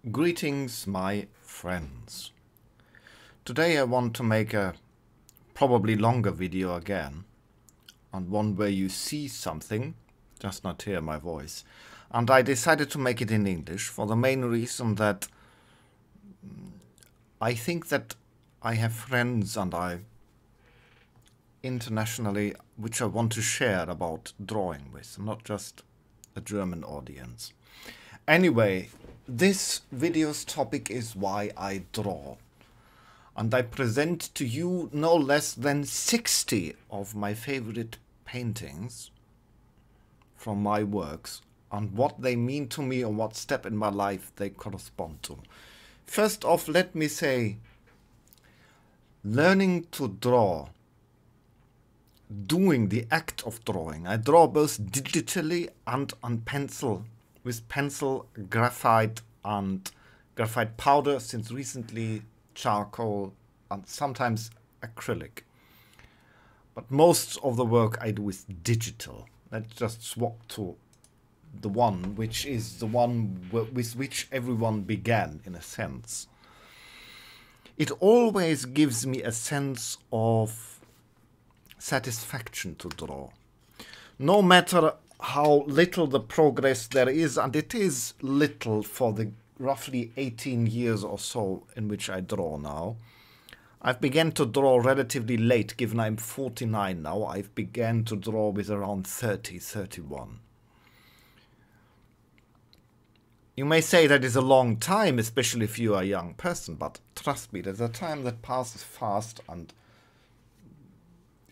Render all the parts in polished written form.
Greetings, my friends. Today I want to make a probably longer video again, and one where you see something, just not hear my voice. And I decided to make it in English for the main reason that I think that I have friends and I internationally which I want to share about drawing with, not just a German audience. Anyway, this video's topic is why I draw. And I present to you no less than 60 of my favorite paintings from my works and what they mean to me and what step in my life they correspond to. First off, let me say, learning to draw, doing the act of drawing. I draw both digitally and on pencil, with pencil, graphite and graphite powder, since recently charcoal and sometimes acrylic. But most of the work I do is digital. Let's just swap to the one which is the one with which everyone began, in a sense. It always gives me a sense of satisfaction to draw. No matter how little the progress there is, and it is little for the roughly 18 years or so in which I draw now. I've begun to draw relatively late, given I'm 49 now. I've begun to draw with around 30, 31. You may say that is a long time, especially if you are a young person, but trust me, there's a time that passes fast, and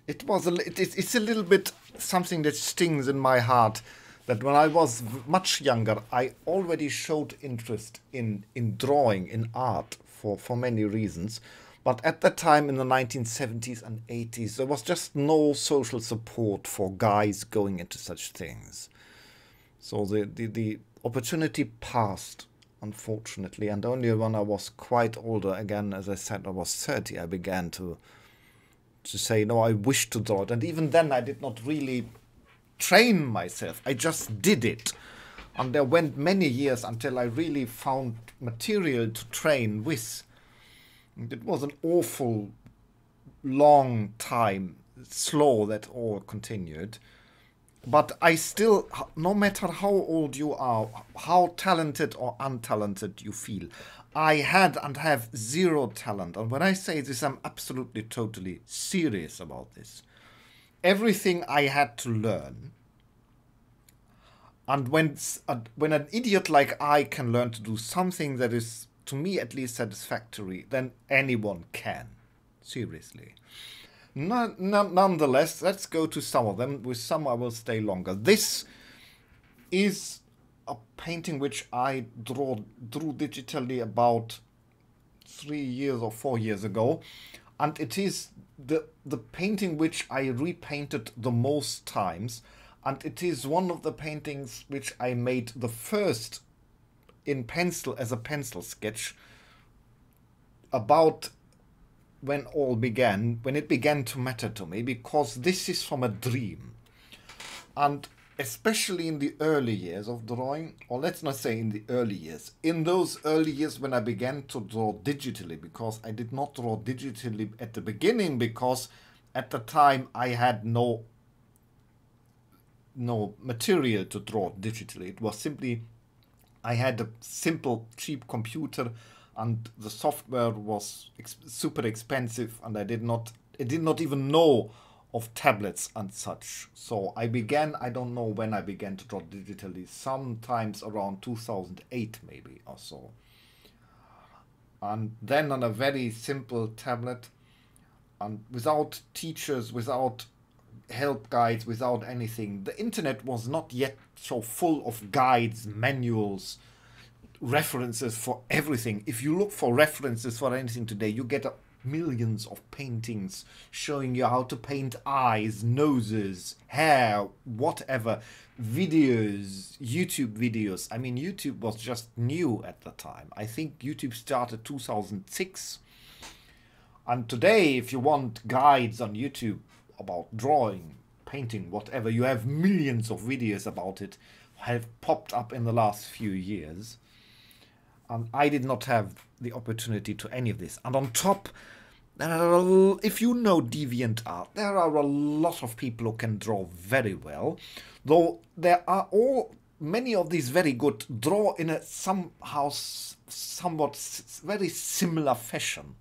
it's a little bit something that stings in my heart, that when I was much younger, I already showed interest in drawing, in art, for many reasons. But at that time, in the 1970s and 80s, there was just no social support for guys going into such things. So the opportunity passed, unfortunately, and only when I was quite older, again, as I said, I was 30, I began to say, no, I wish to draw it. And even then, I did not really train myself. I just did it. And there went many years until I really found material to train with. It was an awful long time, slow, that all continued. But I still, no matter how old you are, how talented or untalented you feel, I had and have zero talent. And when I say this, I'm absolutely, totally serious about this. Everything I had to learn. And when an idiot like I can learn to do something that is, to me at least, satisfactory, then anyone can. Seriously. Nonetheless, let's go to some of them. With some I will stay longer. This is a painting which I drew digitally about 3 years or 4 years ago. And it is the painting which I repainted the most times. And it is one of the paintings which I made the first in pencil, as a pencil sketch, about when all began, when it began to matter to me, because this is from a dream. And especially in the early years of drawing, or let's not say in the early years, in those early years when I began to draw digitally, because I did not draw digitally at the beginning, because at the time I had no material to draw digitally. It was simply, I had a simple, cheap computer, and the software was super expensive, and I did not even know of tablets and such. So I don't know when I began to draw digitally, sometimes around 2008 maybe or so. And then on a very simple tablet, and without teachers, without help guides, without anything. The internet was not yet so full of guides, manuals, references for everything. If you look for references for anything today, you get millions of paintings showing you how to paint eyes, noses, hair, whatever, videos, YouTube videos. I mean, YouTube was just new at the time. I think YouTube started 2006. And today, if you want guides on YouTube about drawing, painting, whatever, you have millions of videos about it have popped up in the last few years. And I did not have the opportunity to any of this. And on top, if you know deviant art, there are a lot of people who can draw very well, though there are many of these very good draw in a somewhat very similar fashion.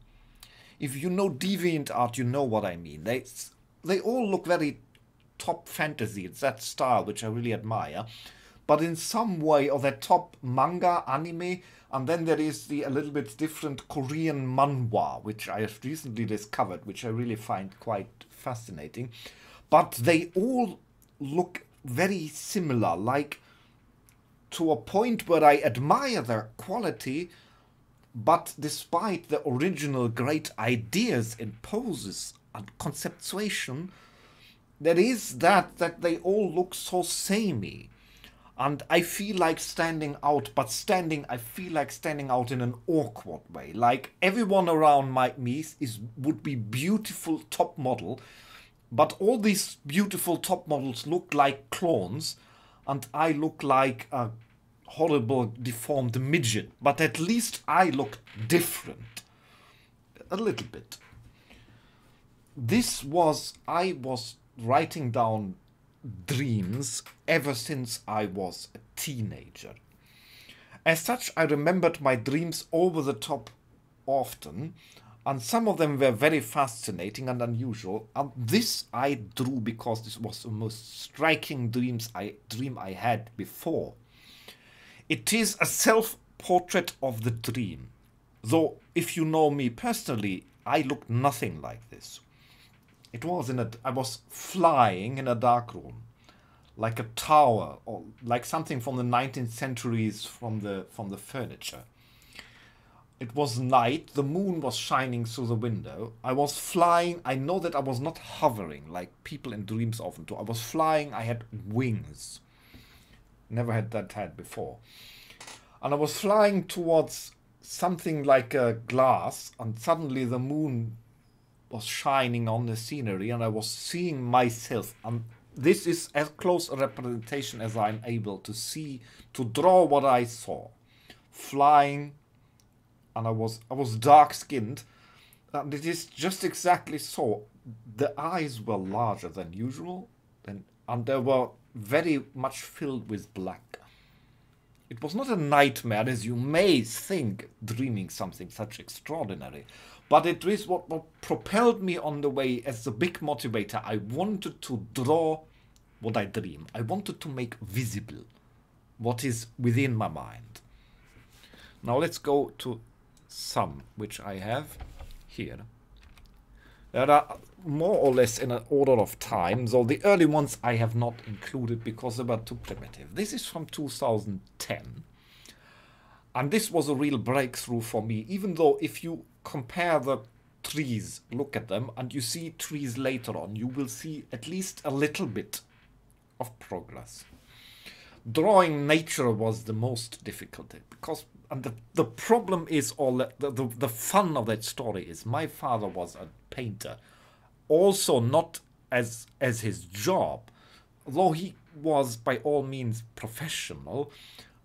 If you know deviant art, you know what I mean. They all look very top fantasy. It's that style which I really admire, but in some way, or that top manga anime. And then there is a little bit different Korean manhwa, which I have recently discovered, which I really find quite fascinating. But they all look very similar, like to a point where I admire their quality, but despite the original great ideas in poses and conceptuation, there is that they all look so samey. And I feel like standing out, but I feel like standing out in an awkward way. Like everyone around me would be beautiful top model, but all these beautiful top models look like clones, and I look like a horrible deformed midget. But at least I look different. A little bit. I was writing down dreams ever since I was a teenager. As such, I remembered my dreams over the top often, and some of them were very fascinating and unusual. And this I drew because this was the most striking dream I had before. It is a self-portrait of the dream. Though, if you know me personally, I look nothing like this. I was flying in a dark room, like a tower, or like something from the 19th centuries from the furniture. It was night, the moon was shining through the window. I was flying. I know that I was not hovering like people in dreams often do. I was flying, I had wings. Never had that before. And I was flying towards something like a glass, and suddenly the moon was shining on the scenery, and I was seeing myself. And this is as close a representation as I'm able to see, to draw what I saw. Flying, and I was dark-skinned, and it is just exactly so. The eyes were larger than usual, and they were very much filled with black. It was not a nightmare, as you may think, dreaming something such extraordinary. But it is what propelled me on the way as the big motivator. I wanted to draw what I dream. I wanted to make visible what is within my mind. Now let's go to some which I have here. There are more or less in an order of time, though the early ones I have not included because they were too primitive. This is from 2010. And this was a real breakthrough for me, even though if you compare the trees, look at them, and you see trees later on, you will see at least a little bit of progress. Drawing nature was the most difficult, because and the problem is, all the fun of that story is, my father was a painter, also not as his job, though he was by all means professional,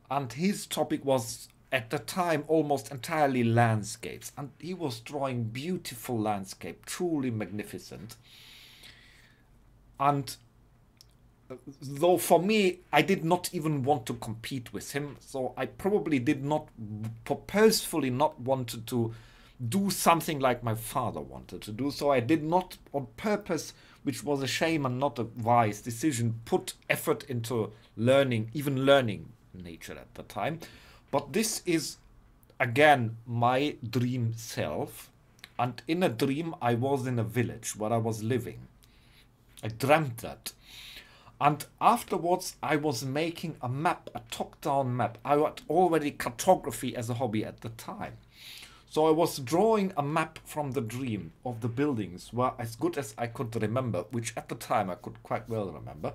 and his topic was at the time almost entirely landscapes, and he was drawing beautiful landscape, truly magnificent. And though for me, I did not even want to compete with him, so I probably did not purposefully not wanted to do something like my father wanted to do, so I did not on purpose, which was a shame and not a wise decision, put effort into learning nature at the time. But this is, again, my dream self. And in a dream, I was in a village where I was living. I dreamt that. And afterwards, I was making a map, a top-down map. I had already cartography as a hobby at the time. So I was drawing a map from the dream of the buildings, were as good as I could remember, which at the time I could quite well remember.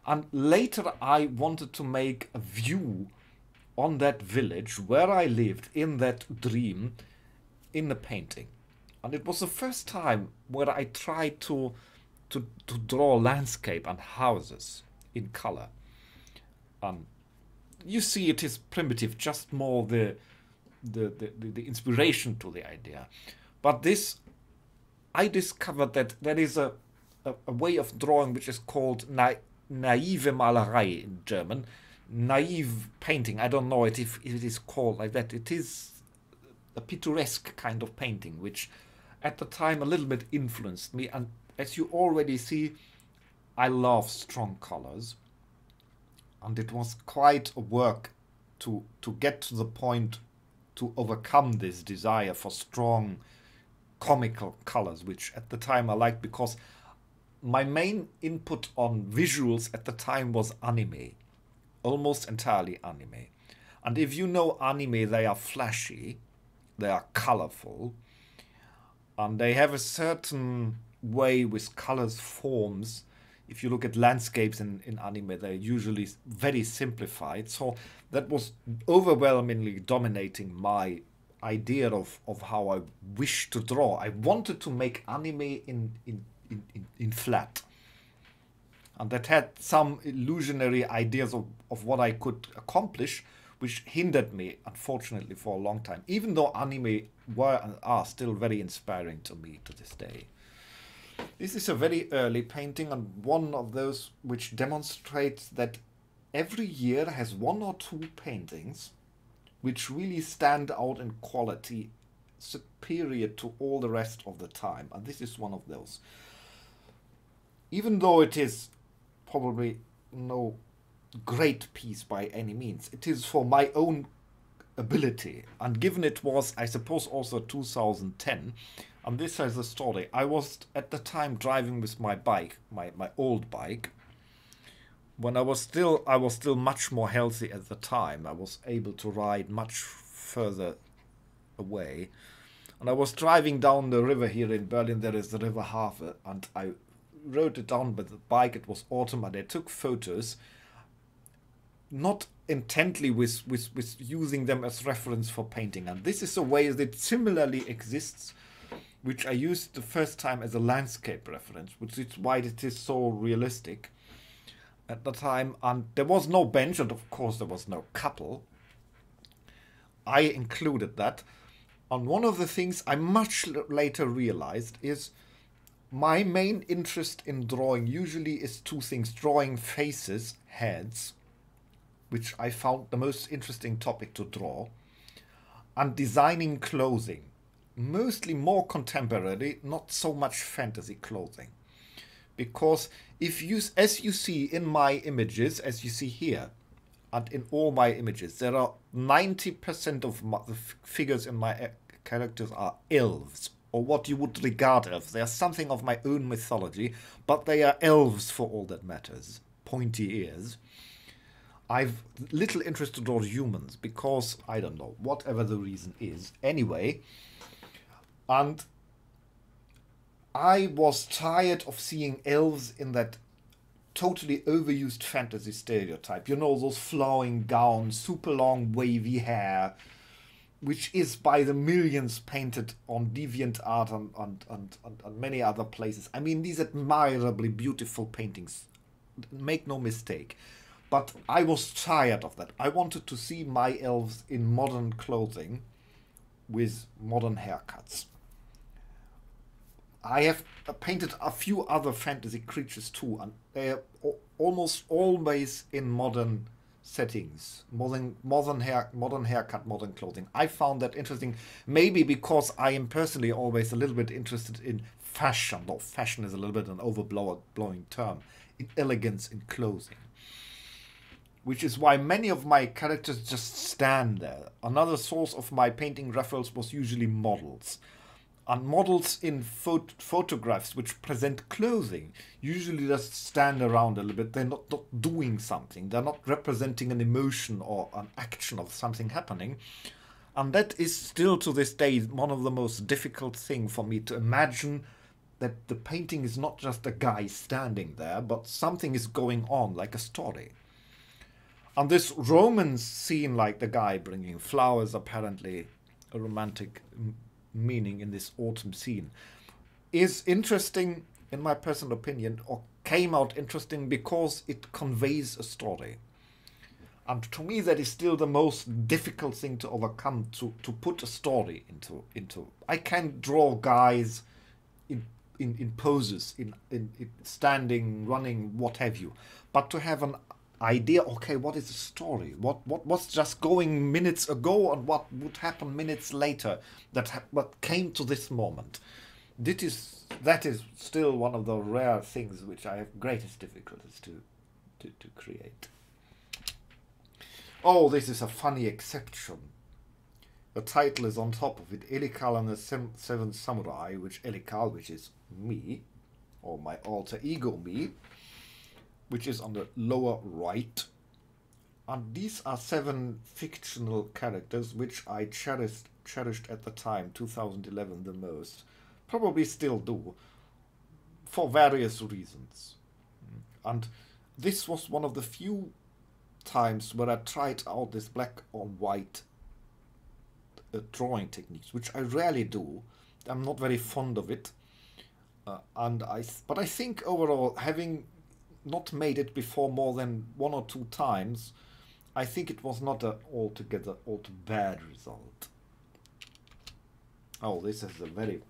And later, I wanted to make a view on that village where I lived in that dream in the painting. And it was the first time where I tried to draw landscape and houses in color. You see, it is primitive, just more the the inspiration to the idea. But this, I discovered that there is a way of drawing which is called naive Malerei in German, naive painting. I don't know if it is called like that. It is a picturesque kind of painting, which at the time a little bit influenced me. And as you already see, I love strong colors. And it was quite a work to get to the point to overcome this desire for strong comical colors, which at the time I liked, because my main input on visuals at the time was anime, almost entirely anime. And if you know anime, they are flashy, they are colorful, and they have a certain way with colors, forms. If you look at landscapes in anime, they're usually very simplified. So that was overwhelmingly dominating my idea of how I wish to draw. I wanted to make anime in flat. And that had some illusionary ideas of what I could accomplish, which hindered me, unfortunately, for a long time. Even though anime were and are still very inspiring to me to this day. This is a very early painting, and one of those which demonstrates that every year has one or two paintings which really stand out in quality, superior to all the rest of the time. And this is one of those. Even though it is probably no great piece by any means, it is for my own ability. And given it was, I suppose, also 2010, and this has a story. I was at the time driving with my bike, my old bike. When I was still much more healthy at the time. I was able to ride much further away. And I was driving down the river here in Berlin. There is the River Havel, and I rode it down with the bike. It was autumn, and I took photos, not intently with using them as reference for painting. And this is a way that similarly exists, which I used the first time as a landscape reference, which is why it is so realistic at the time. And there was no bench, and of course there was no couple. I included that. And one of the things I much later realized is my main interest in drawing usually is two things: drawing faces, heads, which I found the most interesting topic to draw, and designing clothing. Mostly more contemporary, not so much fantasy clothing. Because if you, as you see in my images, as you see here, and in all my images, there are 90% of the figures in my characters are elves, or what you would regard elves. They are something of my own mythology, but they are elves for all that matters. Pointy ears. I've little interest to draw humans, because, I don't know, whatever the reason is. Anyway, and I was tired of seeing elves in that totally overused fantasy stereotype. You know, those flowing gowns, super long wavy hair, which is by the millions painted on DeviantArt and many other places. I mean, these admirably beautiful paintings, make no mistake. But I was tired of that. I wanted to see my elves in modern clothing with modern haircuts. I have painted a few other fantasy creatures too, and they are almost always in modern settings, modern haircut, modern clothing. I found that interesting, maybe because I am personally always a little bit interested in fashion. Though fashion is a little bit an overblowing term, in elegance in clothing. Which is why many of my characters just stand there. Another source of my painting reference was usually models. And models in photographs which present clothing usually just stand around a little bit. They're not doing something. They're not representing an emotion or an action of something happening. And that is still to this day one of the most difficult things for me to imagine, that the painting is not just a guy standing there, but something is going on, like a story. And this Roman scene, like the guy bringing flowers, apparently a romantic meaning in this autumn scene, is interesting in my personal opinion, or came out interesting because it conveys a story. And to me, that is still the most difficult thing to overcome, to put a story into. I can draw guys in poses, in standing, running, what have you. But to have an idea, okay, what is the story? What was just going minutes ago and what would happen minutes later what came to this moment. That is still one of the rare things which I have greatest difficulties to create. Oh, this is a funny exception. The title is on top of it, Elikal and the Seven Samurai, which Elikal, which is me, or my alter ego me, which is on the lower right. And these are 7 fictional characters which I cherished at the time, 2011 the most. Probably still do, for various reasons. And this was one of the few times where I tried out this black on white drawing techniques, which I rarely do. I'm not very fond of it, but I think overall, having not made it before more than 1 or 2 times, I think it was not a altogether bad result. Oh, this is a very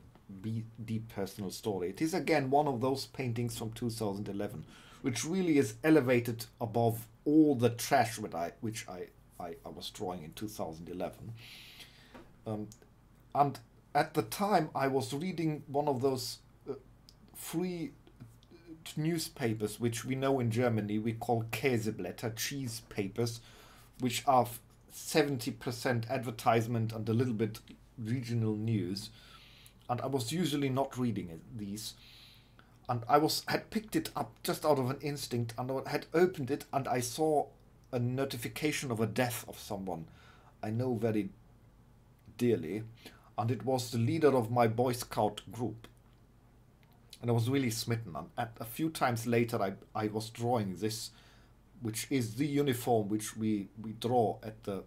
deep personal story. It is again one of those paintings from 2011, which really is elevated above all the trash which I was drawing in 2011. And at the time I was reading one of those free newspapers which we know in Germany we call Käseblätter, cheese papers, which are 70% advertisement and a little bit regional news. And I was usually not reading these. And I had picked it up just out of an instinct, and I had opened it, and I saw a notification of a death of someone I know very dearly, and it was the leader of my Boy Scout group. And I was really smitten. And a few times later, I was drawing this, which is the uniform which we draw at the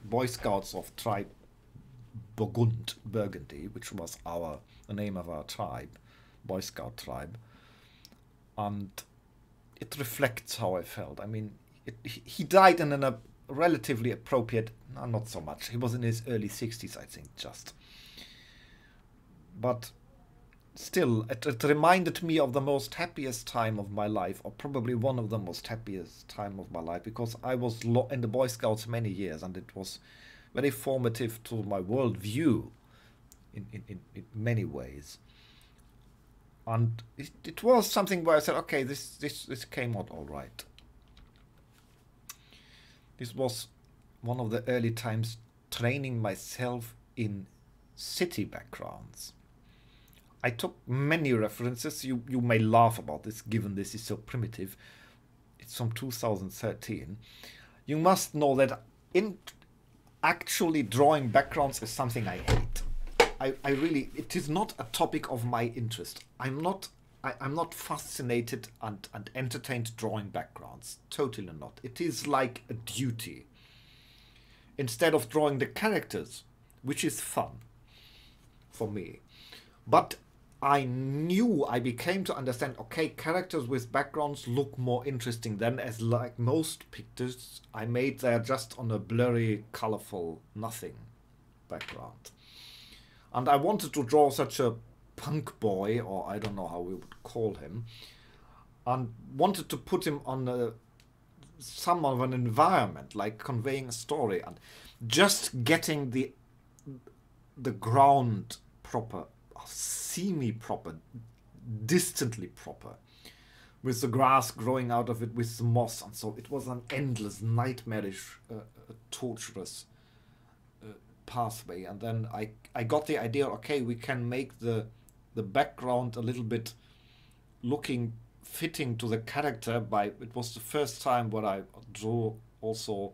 Boy Scouts of Tribe Burgundy, which was the name of our tribe. Boy Scout tribe, and it reflects how I felt. I mean, he died in a relatively appropriate, not so much. He was in his early 60s, I think, just. But still, it reminded me of the most happiest time of my life, or probably one of the most happiest time of my life, because I was in the Boy Scouts many years, and it was very formative to my worldview in many ways. And it was something where I said, okay, this came out all right. This was one of the early times training myself in city backgrounds. I took many references. You may laugh about this, given this is so primitive. It's from 2013. You must know that actually drawing backgrounds is something I hate. I really, it is not a topic of my interest. I'm not fascinated and entertained drawing backgrounds. Totally not. It is like a duty. Instead of drawing the characters, which is fun for me. But I became to understand, okay, characters with backgrounds look more interesting than as like most pictures I made, they're just on a blurry, colorful nothing background. And I wanted to draw such a punk boy, or I don't know how we would call him, and wanted to put him on some of an environment, like conveying a story, and just getting the ground proper, semi-proper, distantly proper, with the grass growing out of it, with the moss, and so it was an endless, nightmarish, torturous pathway. And then I got the idea, okay, we can make the background a little bit fitting to the character it was the first time where I drew also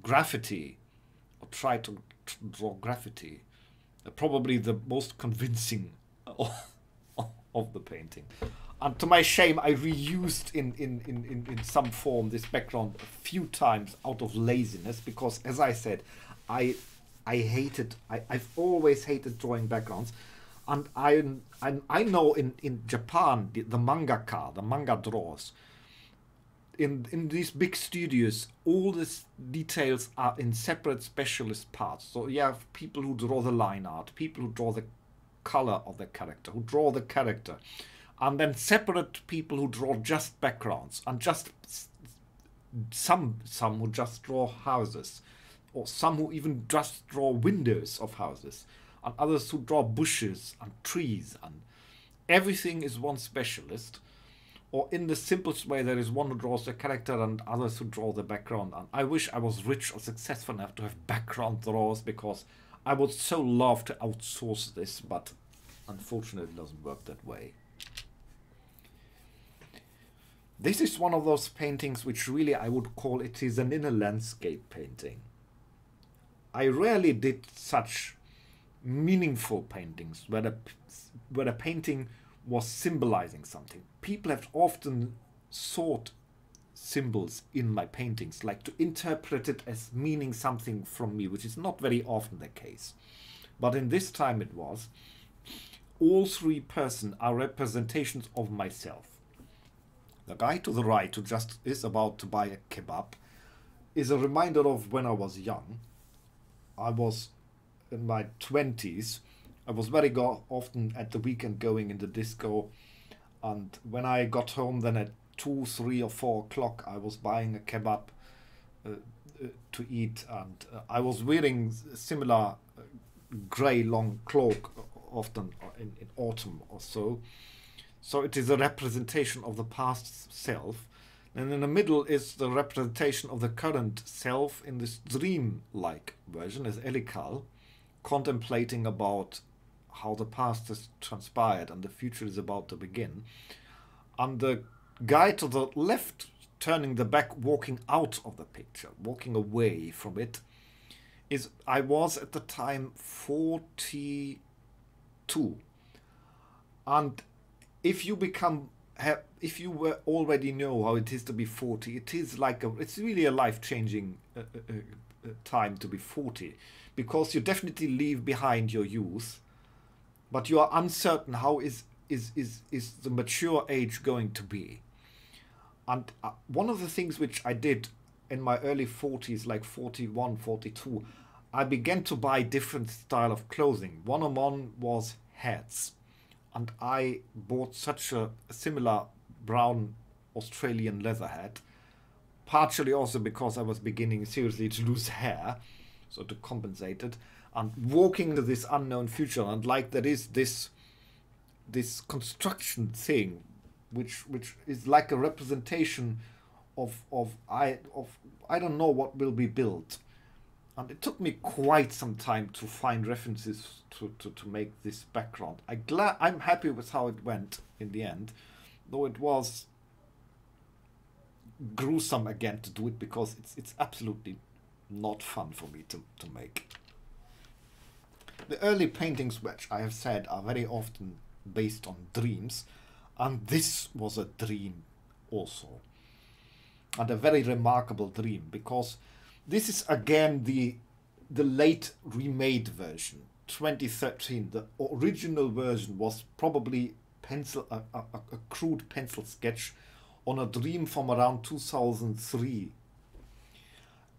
graffiti, or tried to draw graffiti. Probably the most convincing of the painting. And to my shame, I reused in some form this background a few times out of laziness, because as I said, I've always hated drawing backgrounds. And I know in Japan, the manga drawers, in these big studios, all these details are in separate specialist parts. So you have people who draw the line art, people who draw the color of the character, who draw the character, and then separate people who draw just backgrounds, and just some who just draw houses, or some who even just draw windows of houses, and others who draw bushes and trees, and everything is one specialist. Or in the simplest way, there is one who draws the character and others who draw the background. And I wish I was rich or successful enough to have background drawers, because I would so love to outsource this, but unfortunately it doesn't work that way. This is one of those paintings which really I would call it is an inner landscape painting. I rarely did such meaningful paintings where the painting was symbolizing something. People have often sought symbols in my paintings, like to interpret it as meaning something from me, which is not very often the case. But in this time it was. All three persons are representations of myself. The guy to the right, who just is about to buy a kebab, is a reminder of when I was young. I was in my 20s. I was very often at the weekend going in the disco, and when I got home then at 2, 3 or 4 o'clock I was buying a kebab to eat, and I was wearing a similar grey long cloak often in autumn or so. So it is a representation of the past self, and in the middle is the representation of the current self in this dream-like version as Elikal, contemplating about how the past has transpired and the future is about to begin. And the guy to the left, turning the back, walking out of the picture, walking away from it, is, I was at the time 42. And if you if you already know how it is to be 40, it is like it's really a life-changing time to be 40, because you definitely leave behind your youth, but you are uncertain how is the mature age going to be. And one of the things which I did in my early 40s, like 41, 42, I began to buy different style of clothing. One of them was hats. And I bought such a similar brown Australian leather hat, partially also because I was beginning seriously to lose hair, so to compensate it, and walking into this unknown future. And like there is this construction thing, which is like a representation of I don't know what will be built. And it took me quite some time to find references to make this background. I'm happy with how it went in the end, though it was gruesome again to do it, because it's absolutely not fun for me to make. The early paintings, which I have said, are very often based on dreams, and this was a dream also, and a very remarkable dream, because this is again the late remade version, 2013. The original version was probably a crude pencil sketch on a dream from around 2003.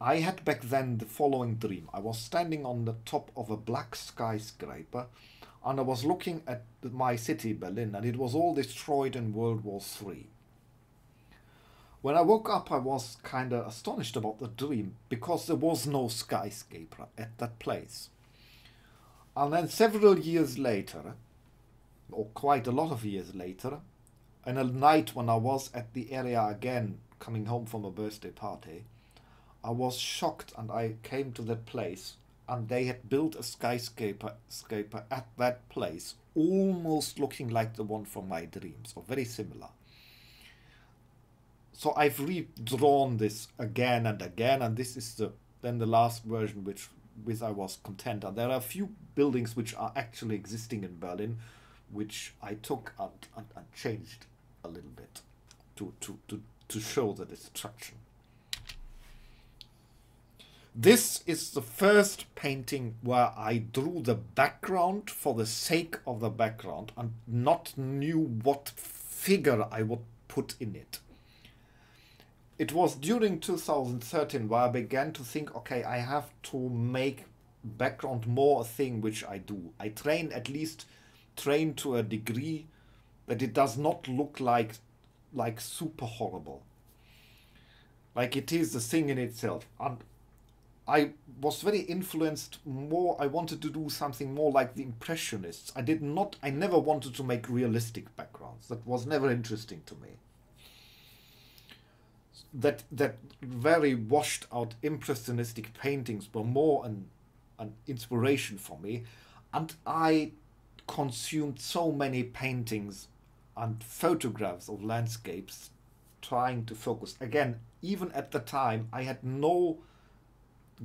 I had back then the following dream. I was standing on the top of a black skyscraper, and I was looking at my city, Berlin, and it was all destroyed in World War III. When I woke up, I was kind of astonished about the dream, because there was no skyscraper at that place. And then several years later, or quite a lot of years later, in a night when I was at the area again, coming home from a birthday party, I was shocked, and I came to that place, and they had built a skyscraper at that place, almost looking like the one from my dreams, or very similar. So I've redrawn this again and again, and this is then the last version with I was content. And there are a few buildings which are actually existing in Berlin, which I took and changed a little bit to show the destruction. This is the first painting where I drew the background for the sake of the background and not knew what figure I would put in it. it was during 2013 where I began to think, okay, I have to make background more a thing which I do. I train, at least train to a degree that it does not look like super horrible. Like it is the thing in itself. And I was very influenced more. I wanted to do something more like the Impressionists. I never wanted to make realistic backgrounds. That was never interesting to me. That very washed out impressionistic paintings were more an inspiration for me. And I consumed so many paintings and photographs of landscapes trying to focus. Again, even at the time, I had no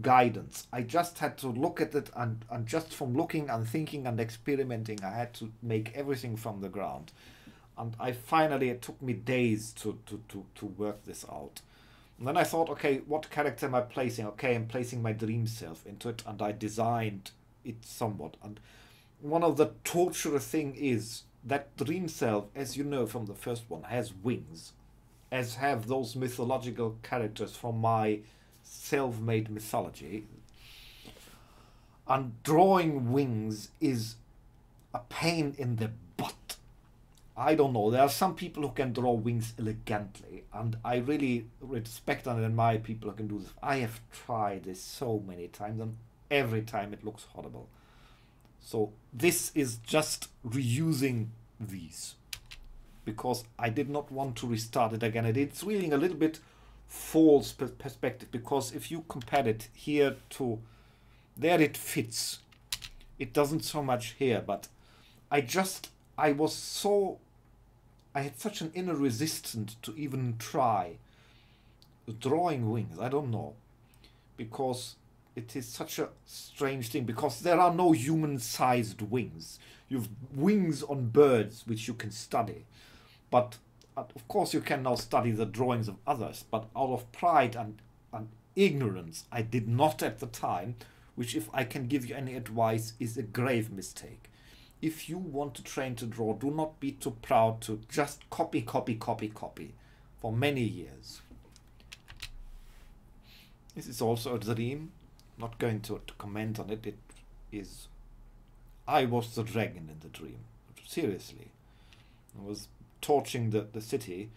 guidance. I just had to look at it, and just from looking and thinking and experimenting, I had to make everything from the ground. And it took me days to work this out. And then I thought, okay, what character am I placing? Okay, I'm placing my dream self into it, and I designed it somewhat. And one of the torturous thing is that dream self, as you know from the first one, has wings, as have those mythological characters from my self-made mythology. And drawing wings is a pain in the butt. I don't know. There are some people who can draw wings elegantly, and I really respect and admire people who can do this. I have tried this so many times, and every time it looks horrible. So this is just reusing these, because I did not want to restart it again. It's really a little bit false perspective, because if you compare it here to there, it fits. It doesn't so much here, but I had such an inner resistance to even try drawing wings. I don't know, because it is such a strange thing, because there are no human-sized wings. You have wings on birds, which you can study. But of course you can now study the drawings of others. But out of pride and ignorance, I did not at the time, which, if I can give you any advice, is a grave mistake. If you want to train to draw, do not be too proud to just copy for many years. This is also a dream. Not going to comment on it. It is, I was the dragon in the dream. Seriously. I was torching the city.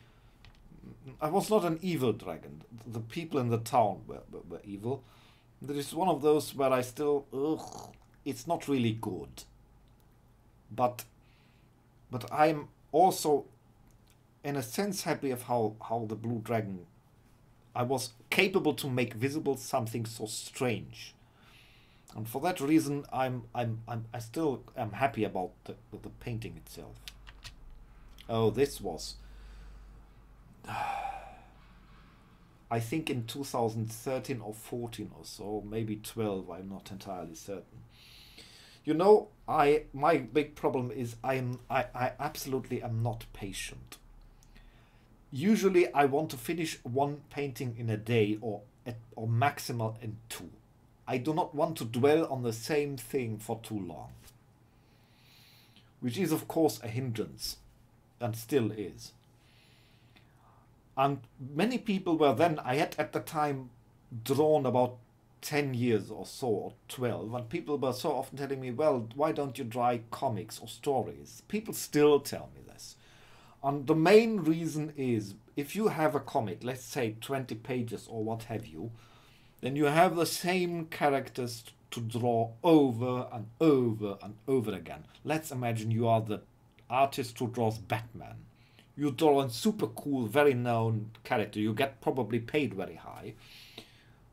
I was not an evil dragon. The people in the town were evil. There is one of those where I still, it's not really good. But I'm also, in a sense, happy of how the blue dragon, I was capable to make visible something so strange, and for that reason, I still am happy about the painting itself. Oh, this was, I think in 2013 or 14 or so, maybe 12. I'm not entirely certain. You know, my big problem is I absolutely am not patient. Usually I want to finish one painting in a day, or maximal in 2. I do not want to dwell on the same thing for too long, which is of course a hindrance, and still is. And many people were then, I had at the time drawn about 10 years or so, or 12, and people were so often telling me, well, why don't you draw comics or stories? People still tell me this. And the main reason is, if you have a comic, let's say 20 pages or what have you, then you have the same characters to draw over and over and over again. Let's imagine you are the artist who draws Batman. You draw a super cool, very known character. You get probably paid very high.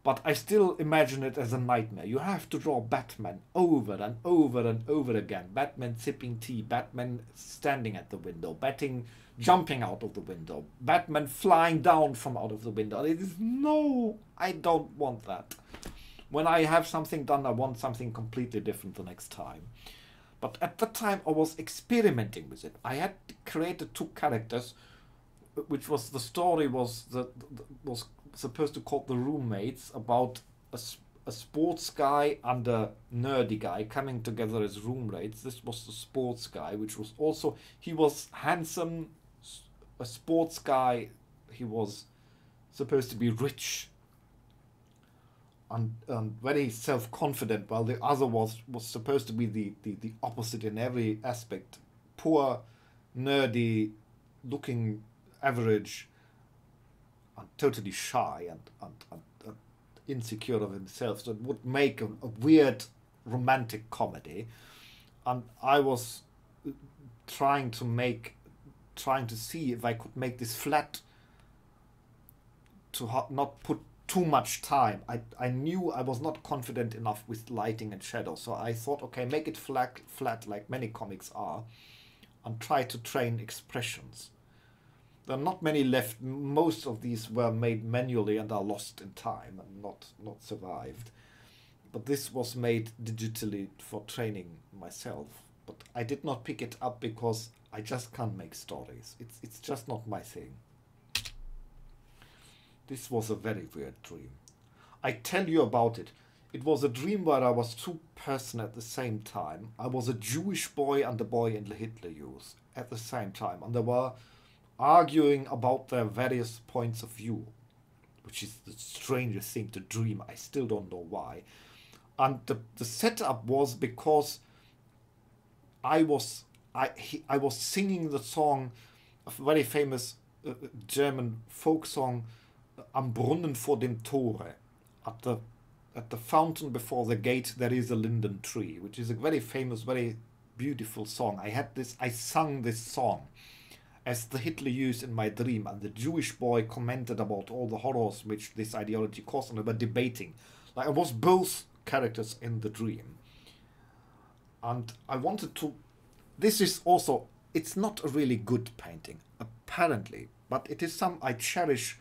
But I still imagine it as a nightmare. You have to draw Batman over and over and over again. Batman sipping tea, Batman standing at the window, Batman jumping out of the window, Batman flying down from out of the window. It is, no, I don't want that. When I have something done, I want something completely different the next time. But at the time, I was experimenting with it. I had created 2 characters, which was, the story was was supposed to call The Roommates, about a sports guy and a nerdy guy coming together as roommates. This was the sports guy, which was also, he was handsome, a sports guy. He was supposed to be rich and very self-confident, while the other was supposed to be the opposite in every aspect. Poor, nerdy, looking average, and totally shy and insecure of himself. So it would make a weird romantic comedy. And I was trying to see if I could make this flat, to not put too much time. I knew I was not confident enough with lighting and shadow, so I thought, okay, make it flat like many comics are, and try to train expressions. There are not many left. Most of these were made manually and are lost in time and not survived. But this was made digitally for training myself. But I did not pick it up because I just can't make stories. It's just not my thing. This was a very weird dream. I tell you about it. It was a dream where I was two persons at the same time. I was a Jewish boy and a boy in the Hitler Youth at the same time. And they were arguing about their various points of view, which is the strangest thing to dream. I still don't know why. And the setup was because I was singing the song, a very famous German folk song, Am Brunnen vor dem Tore. At the fountain before the gate there is a linden tree, which is a very famous, very beautiful song. I sung this song as the Hitler Youth in my dream, and the Jewish boy commented about all the horrors which this ideology caused, and they were debating. Like, I was both characters in the dream. And I wanted to... This is also... It's not a really good painting, apparently, but it is some I cherish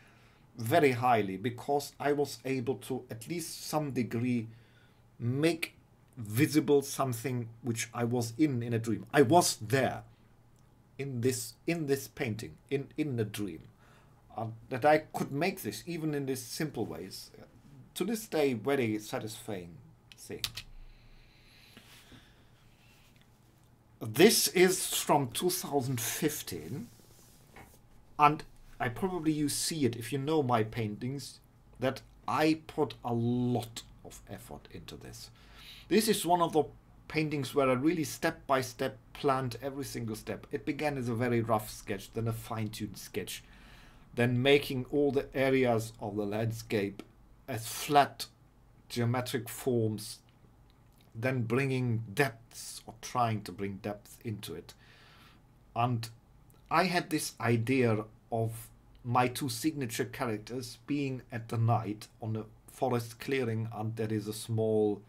very highly, because I was able to, at least some degree, make visible something which I was in a dream. I was there in this painting, in the dream. That I could make this, even in these simple ways. To this day, very satisfying thing. This is from 2015, and I probably you see it if you know my paintings, that I put a lot of effort into this. This is one of the paintings where I really step by step planned every single step. It began as a very rough sketch, then a fine-tuned sketch, then making all the areas of the landscape as flat geometric forms, then bringing depths, or trying to bring depth into it. And I had this idea of my two signature characters being at the night on a forest clearing, and there is a small,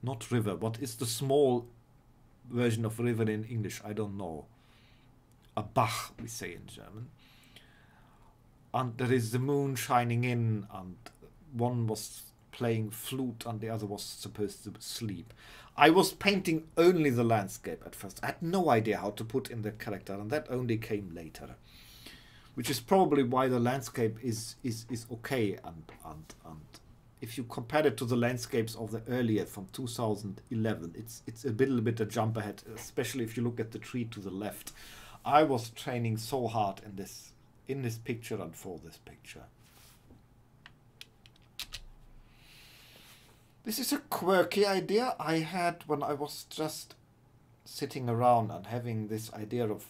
not river, what is the small version of river in English? I don't know. A Bach, we say in German. And there is the moon shining in, and one was playing flute and the other was supposed to sleep. I was painting only the landscape at first. I had no idea how to put in the character, and that only came later. Which is probably why the landscape is okay, and if you compare it to the landscapes of the earlier from 2011, it's a little bit a jump ahead, especially if you look at the tree to the left. I was training so hard in this picture and for this picture. This is a quirky idea I had when I was just sitting around and having this idea of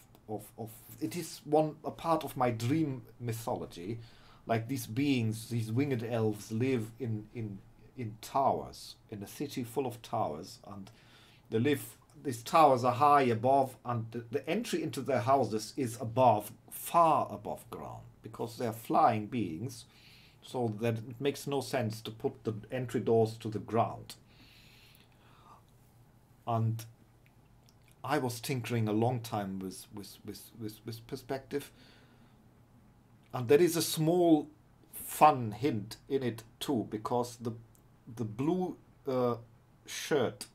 it is a part of my dream mythology. Like, these beings, these winged elves, live in towers, in a city full of towers, and they live. These towers are high above, and the entry into their houses is above, far above ground, because they are flying beings, so that it makes no sense to put the entry doors to the ground. And I was tinkering a long time with perspective. And there is a small fun hint in it too, because the blue shirt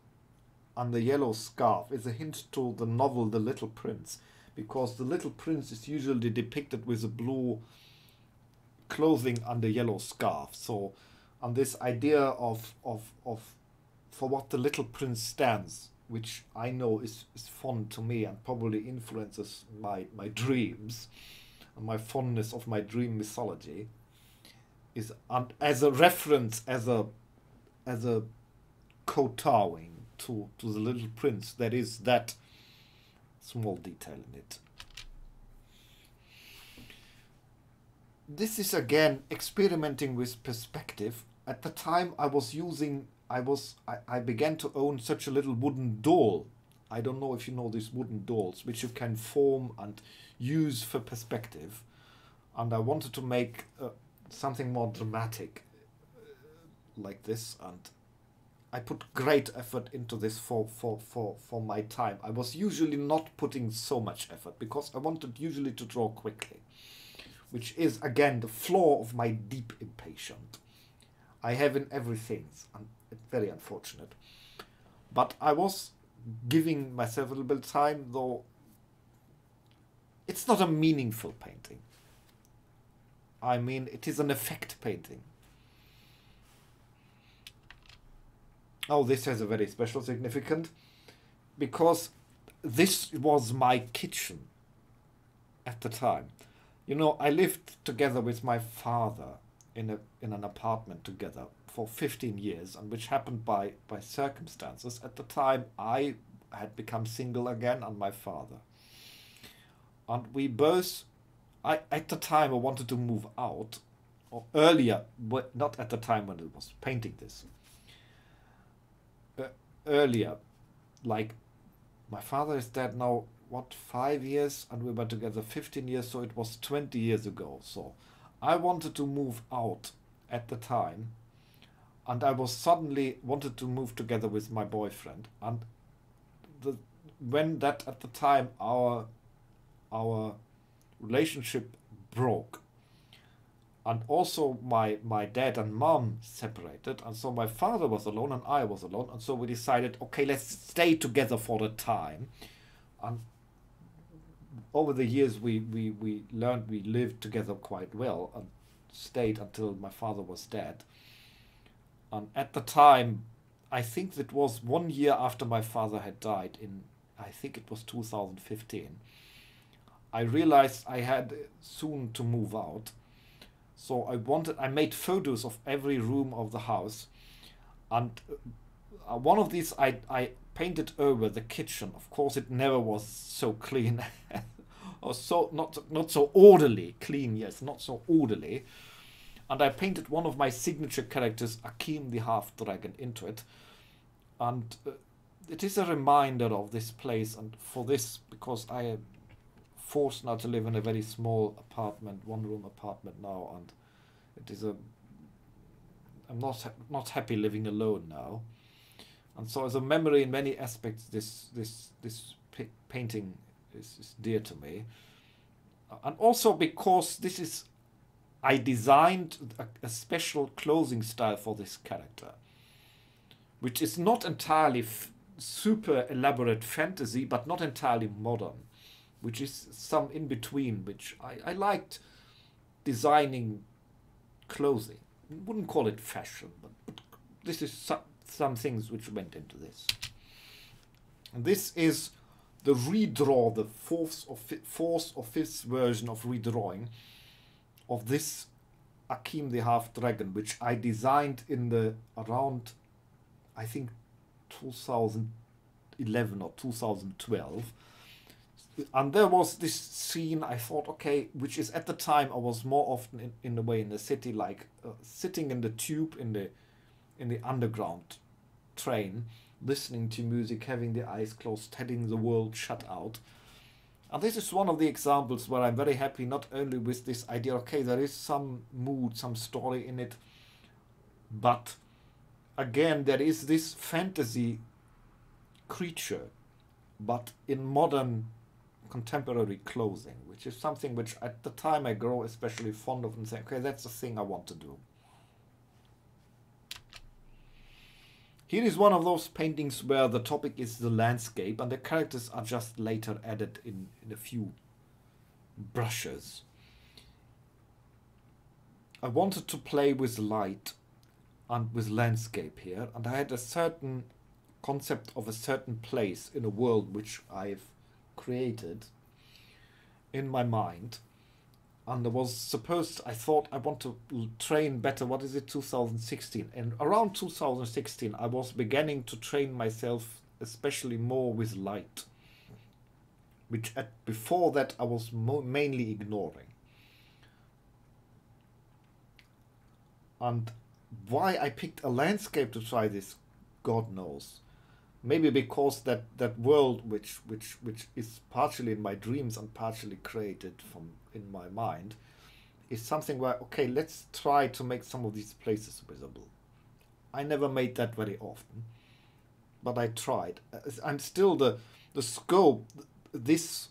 and the yellow scarf is a hint to the novel The Little Prince, because the Little Prince is usually depicted with a blue clothing and a yellow scarf. So, and this idea of for what the Little Prince stands, which I know is fun to me and probably influences my dreams, my fondness of my dream mythology. is as a reference, as a kowtowing to the little prince. There is that small detail in it. This is again experimenting with perspective. At the time I began to own such a little wooden doll. I don't know if you know these wooden dolls, which you can form and use for perspective. And I wanted to make something more dramatic like this, and I put great effort into this for my time. I was usually not putting so much effort because I wanted usually to draw quickly, which is again the flaw of my deep impatience. I have in everything, and it's very unfortunate. But I was giving myself a little bit of time, though it's not a meaningful painting. I mean, it is an effect painting. Oh, this has a very special significance because this was my kitchen at the time. You know, I lived together with my father in an apartment together for 15 years, and which happened by circumstances. At the time, I had become single again, and my father. And we both, at the time, I wanted to move out, or earlier, but not at the time when I was painting this. Earlier, like, my father is dead now, what, 5 years, and we were together 15 years, so it was 20 years ago. So I wanted to move out at the time, and I was suddenly wanted to move together with my boyfriend. And when that at the time our relationship broke, and also my dad and mom separated, and so my father was alone and I was alone, and so we decided, okay, let's stay together for a time. And over the years we learned we lived together quite well and stayed until my father was dead. And at the time, I think that was 1 year after my father had died, in I think it was 2015, I realized I had soon to move out. So I made photos of every room of the house, and one of these I painted over the kitchen. Of course, it never was so clean, or so not so orderly. Clean, yes, not so orderly. And I painted one of my signature characters, Akim the half-dragon, into it, and it is a reminder of this place. And for this, because I am forced now to live in a very small apartment, one-room apartment now, and it is I'm not happy living alone now. And so, as a memory in many aspects, this painting is dear to me, and also because this is I designed a special clothing style for this character, which is not entirely super elaborate fantasy, but not entirely modern, which is some in between, which I liked designing clothing. I wouldn't call it fashion, but this is some things which went into this. And this is the redraw, the fourth or fifth version of redrawing of this Akim the half-dragon, which I designed in the around, I think, 2011 or 2012. And there was this scene, I thought, okay, which is at the time I was more often in the way in the city, like sitting in the tube in the underground train, listening to music, having the eyes closed, having the world shut out. And this is one of the examples where I'm very happy not only with this idea, okay, there is some mood, some story in it, but again, there is this fantasy creature, but in modern contemporary clothing, which is something which at the time I grow especially fond of and say, okay, that's the thing I want to do. Here is one of those paintings where the topic is the landscape and the characters are just later added in a few brushes. I wanted to play with light and with landscape here, and I had a certain concept of a certain place in a world which I've created in my mind, and I thought I want to train better. What is it, 2016? And around 2016, I was beginning to train myself, especially more with light, which before that I was mainly ignoring. And why I picked a landscape to try this, God knows. Maybe because that world which is partially in my dreams and partially created from in my mind is something where, okay, let's try to make some of these places visible. I never made that very often, but I tried. I'm still the scope, this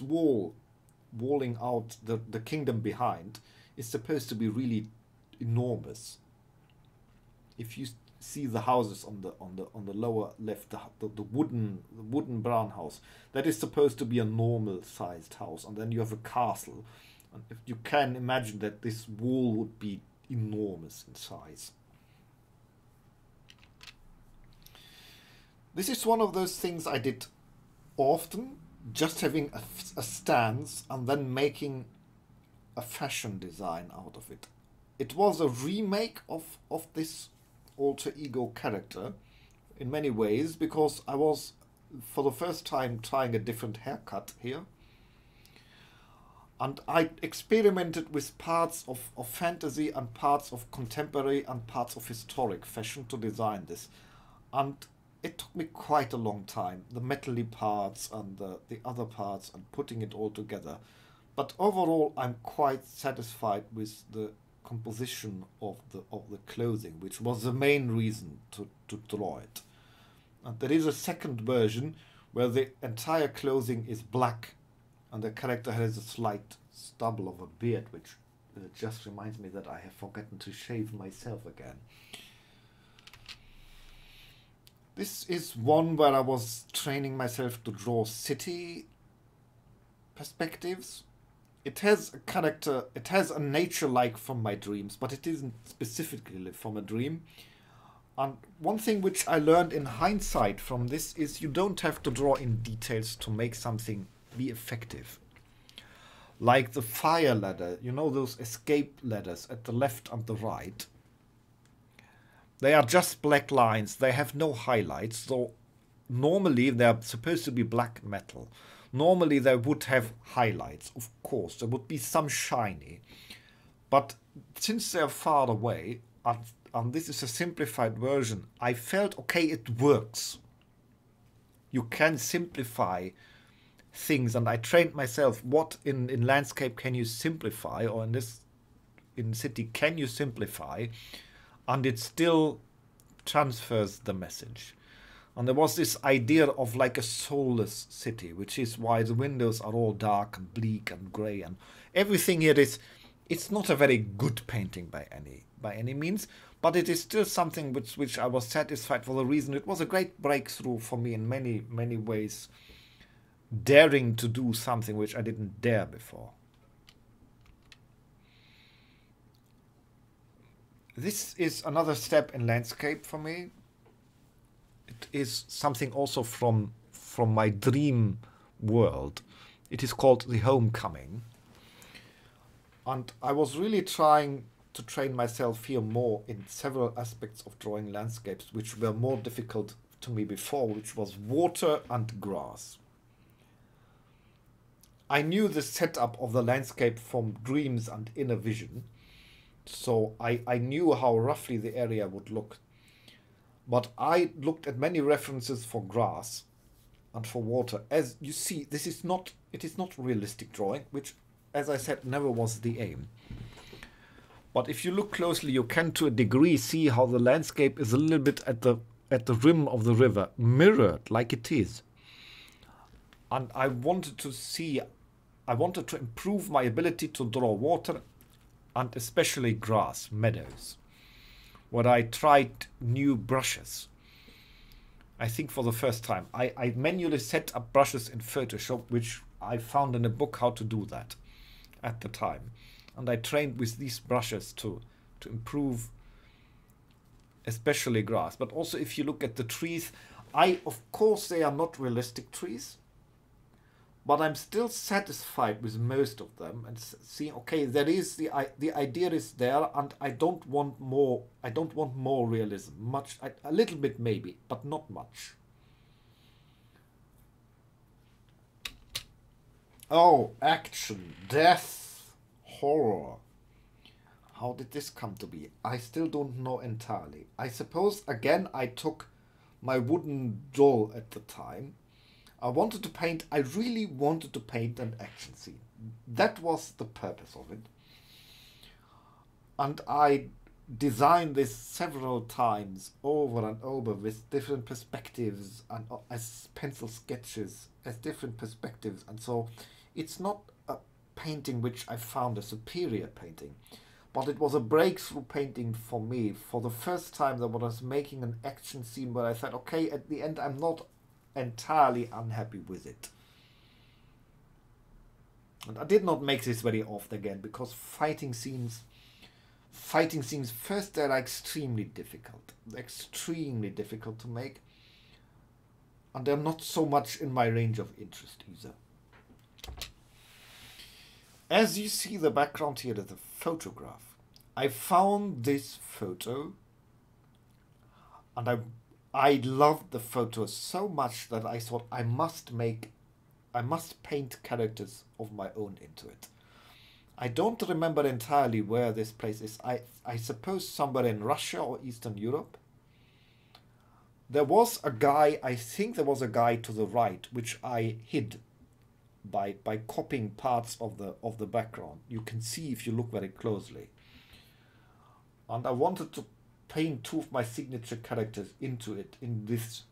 walling out the kingdom behind is supposed to be really enormous. If you see the houses on the lower left, the wooden brown house, that is supposed to be a normal sized house, and then you have a castle, and if you can imagine that this wall would be enormous in size. This is one of those things I did often, just having a stance and then making a fashion design out of it. It was a remake of this alter ego character in many ways, because I was for the first time trying a different haircut here, and I experimented with parts of fantasy and parts of contemporary and parts of historic fashion to design this, and it took me quite a long time, the metally parts and the other parts, and putting it all together. But overall I'm quite satisfied with the composition of the clothing, which was the main reason to draw it. And there is a second version where the entire clothing is black and the character has a slight stubble of a beard, which just reminds me that I have forgotten to shave myself again. This is one where I was training myself to draw city perspectives. It has a character, it has a nature like from my dreams, but it isn't specifically from a dream. And one thing which I learned in hindsight from this is you don't have to draw in details to make something be effective. Like the fire ladder, you know, those escape ladders at the left and the right. They are just black lines, they have no highlights, so normally they're supposed to be black metal. Normally they would have highlights, of course, there would be some shiny. But since they're far away, and this is a simplified version, I felt, okay, it works. You can simplify things, and I trained myself, what in landscape can you simplify, or in city can you simplify, and it still transfers the message. And there was this idea of like a soulless city, which is why the windows are all dark and bleak and grey, and everything here is, it's not a very good painting by any means, but it is still something which I was satisfied for the reason it was a great breakthrough for me in many ways, daring to do something which I didn't dare before. This is another step in landscape for me. It is something also from my dream world. It is called The Homecoming. And I was really trying to train myself here more in several aspects of drawing landscapes, which were more difficult to me before, which was water and grass. I knew the setup of the landscape from dreams and inner vision, so I knew how roughly the area would look. But I looked at many references for grass and for water. As you see, it is not realistic drawing, which, as I said, never was the aim. But if you look closely, you can to a degree see how the landscape is a little bit at the rim of the river, mirrored like it is. And I wanted to improve my ability to draw water and especially grass, meadows, where I tried new brushes. I think for the first time. I manually set up brushes in Photoshop, which I found in a book how to do that at the time. And I trained with these brushes to improve especially grass. But also if you look at the trees, of course they are not realistic trees, but I'm still satisfied with most of them and seeing, okay, there is the idea is there, and I don't want more. I don't want more realism. Much, a little bit maybe, but not much. Oh, action, death, horror. How did this come to be? I still don't know entirely. I suppose, again, I took my wooden doll at the time. I really wanted to paint an action scene. That was the purpose of it. And I designed this several times over and over with different perspectives and as pencil sketches as different perspectives. And so it's not a painting which I found a superior painting, but it was a breakthrough painting for me. For the first time that I was making an action scene where I said, okay, at the end I'm not entirely unhappy with it. And I did not make this very often again, because fighting scenes first, they're extremely difficult to make, and they're not so much in my range of interest either. As you see, the background here is a photograph. I found this photo and I loved the photo so much that I thought I must paint characters of my own into it. I don't remember entirely where this place is. I suppose somewhere in Russia or Eastern Europe. There was a guy, I think there was a guy to the right, which I hid by copying parts of the background. You can see if you look very closely. And I wanted to paint two of my signature characters into it in this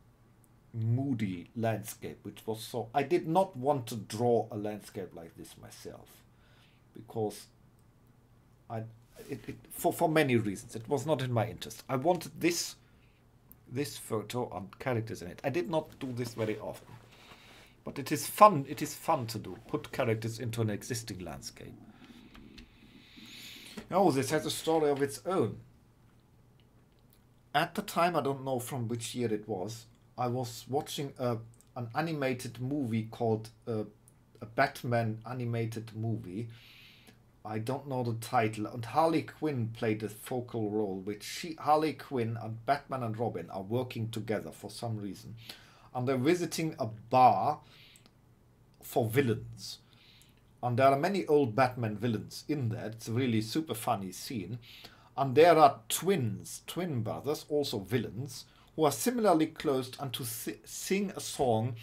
moody landscape, which was so... I did not want to draw a landscape like this myself, because for many reasons it was not in my interest. I wanted this photo and characters in it. I did not do this very often, but it is fun. It is fun to do. Put characters into an existing landscape. Oh, this has a story of its own. At the time, I don't know from which year it was, I was watching an animated movie called a Batman animated movie. I don't know the title. And Harley Quinn played a focal role, which Harley Quinn and Batman and Robin are working together for some reason. And they're visiting a bar for villains. And there are many old Batman villains in there. It's a really super funny scene. And there are twin brothers, also villains, who are similarly clothed and to sing a song,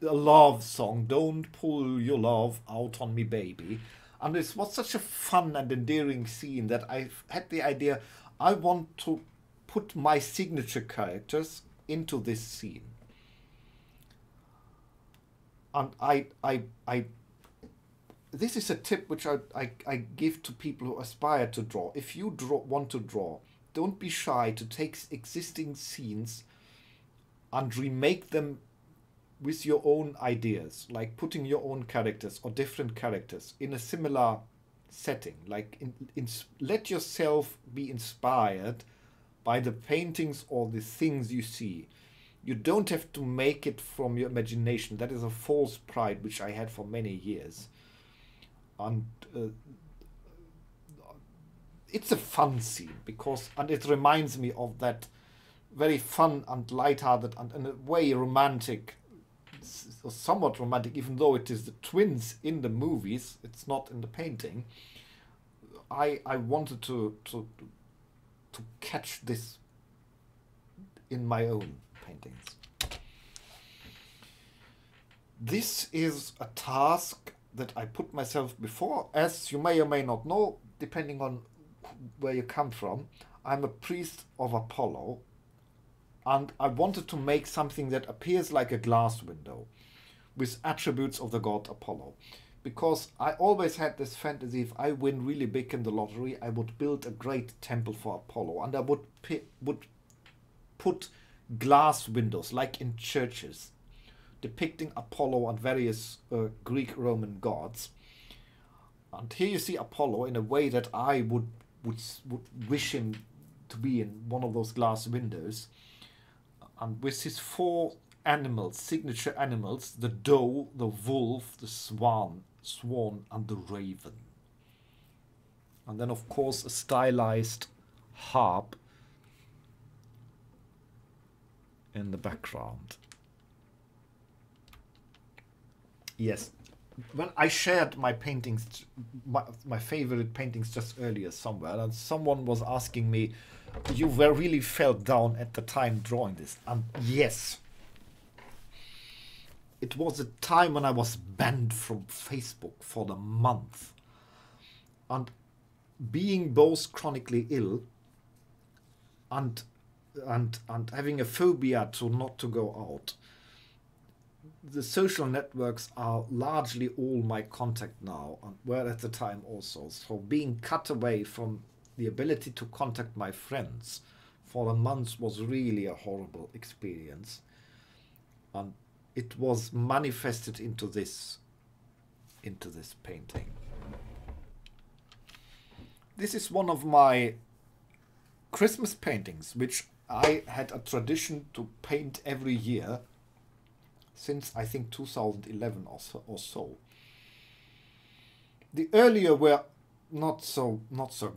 a love song, Don't Pull Your Love Out on Me Baby. And it was such a fun and endearing scene that I had the idea, I want to put my signature characters into this scene. And this is a tip which I give to people who aspire to draw. If you want to draw, don't be shy to take existing scenes and remake them with your own ideas, like putting your own characters or different characters in a similar setting. Like let yourself be inspired by the paintings or the things you see. You don't have to make it from your imagination. That is a false pride which I had for many years. And it's a fun scene and it reminds me of that very fun and lighthearted and in a way romantic, somewhat romantic, even though it is the twins in the movies, it's not in the painting. I wanted to catch this in my own paintings. This is a task that I put myself before. As you may or may not know, depending on where you come from, I'm a priest of Apollo, and I wanted to make something that appears like a glass window with attributes of the god Apollo, because I always had this fantasy, if I win really big in the lottery, I would build a great temple for Apollo, and I would put glass windows like in churches depicting Apollo and various Greek Roman gods. And here you see Apollo in a way that I would wish him to be in one of those glass windows, and with his four animals, signature animals: the doe, the wolf, the swan, and the raven. And then, of course, a stylized harp in the background. Yes, when I shared my paintings, my favorite paintings just earlier somewhere, and someone was asking me, you were really felt down at the time drawing this. And yes, it was a time when I was banned from Facebook for a month. And being both chronically ill and having a phobia to not to go out, the social networks are largely all my contact now, and were at the time also. So being cut away from the ability to contact my friends for a month was really a horrible experience. And it was manifested into this painting. This is one of my Christmas paintings, which I had a tradition to paint every year since I think 2011 or so. The earlier were not so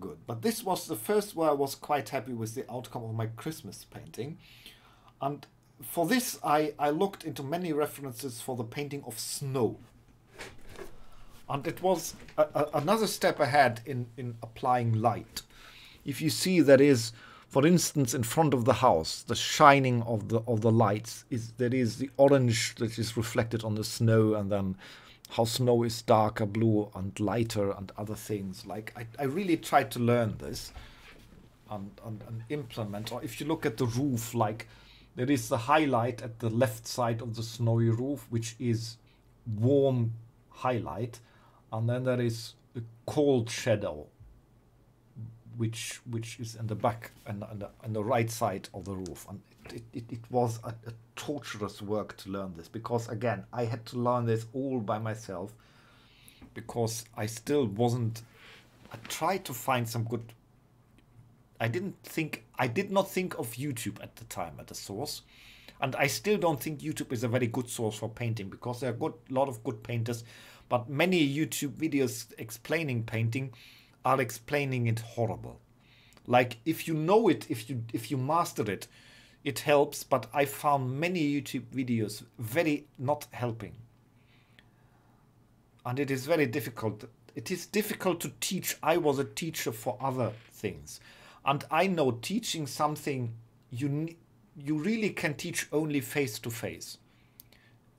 good, but this was the first where I was quite happy with the outcome of my Christmas painting. And for this I looked into many references for the painting of snow. And it was another step ahead in applying light. If you see, that is, for instance, in front of the house, the shining of the lights, there is the orange that is reflected on the snow, and then how snow is darker blue and lighter and other things. Like I really tried to learn this and implement. Or if you look at the roof, like there is the highlight at the left side of the snowy roof, which is warm highlight, and then there is a cold shadow, which is in the back and on the right side of the roof. And it was a torturous work to learn this, because again I had to learn this all by myself, because I still wasn't. I tried to find some good. I did not think of YouTube at the time as a source, and I still don't think YouTube is a very good source for painting, because there are a lot of good painters, but many YouTube videos explaining painting are explaining it horrible. Like if you know it, if you master it, it helps. But I found many YouTube videos very not helping, and it is very difficult. It is difficult to teach. I was a teacher for other things, and I know teaching something you really can teach only face to face.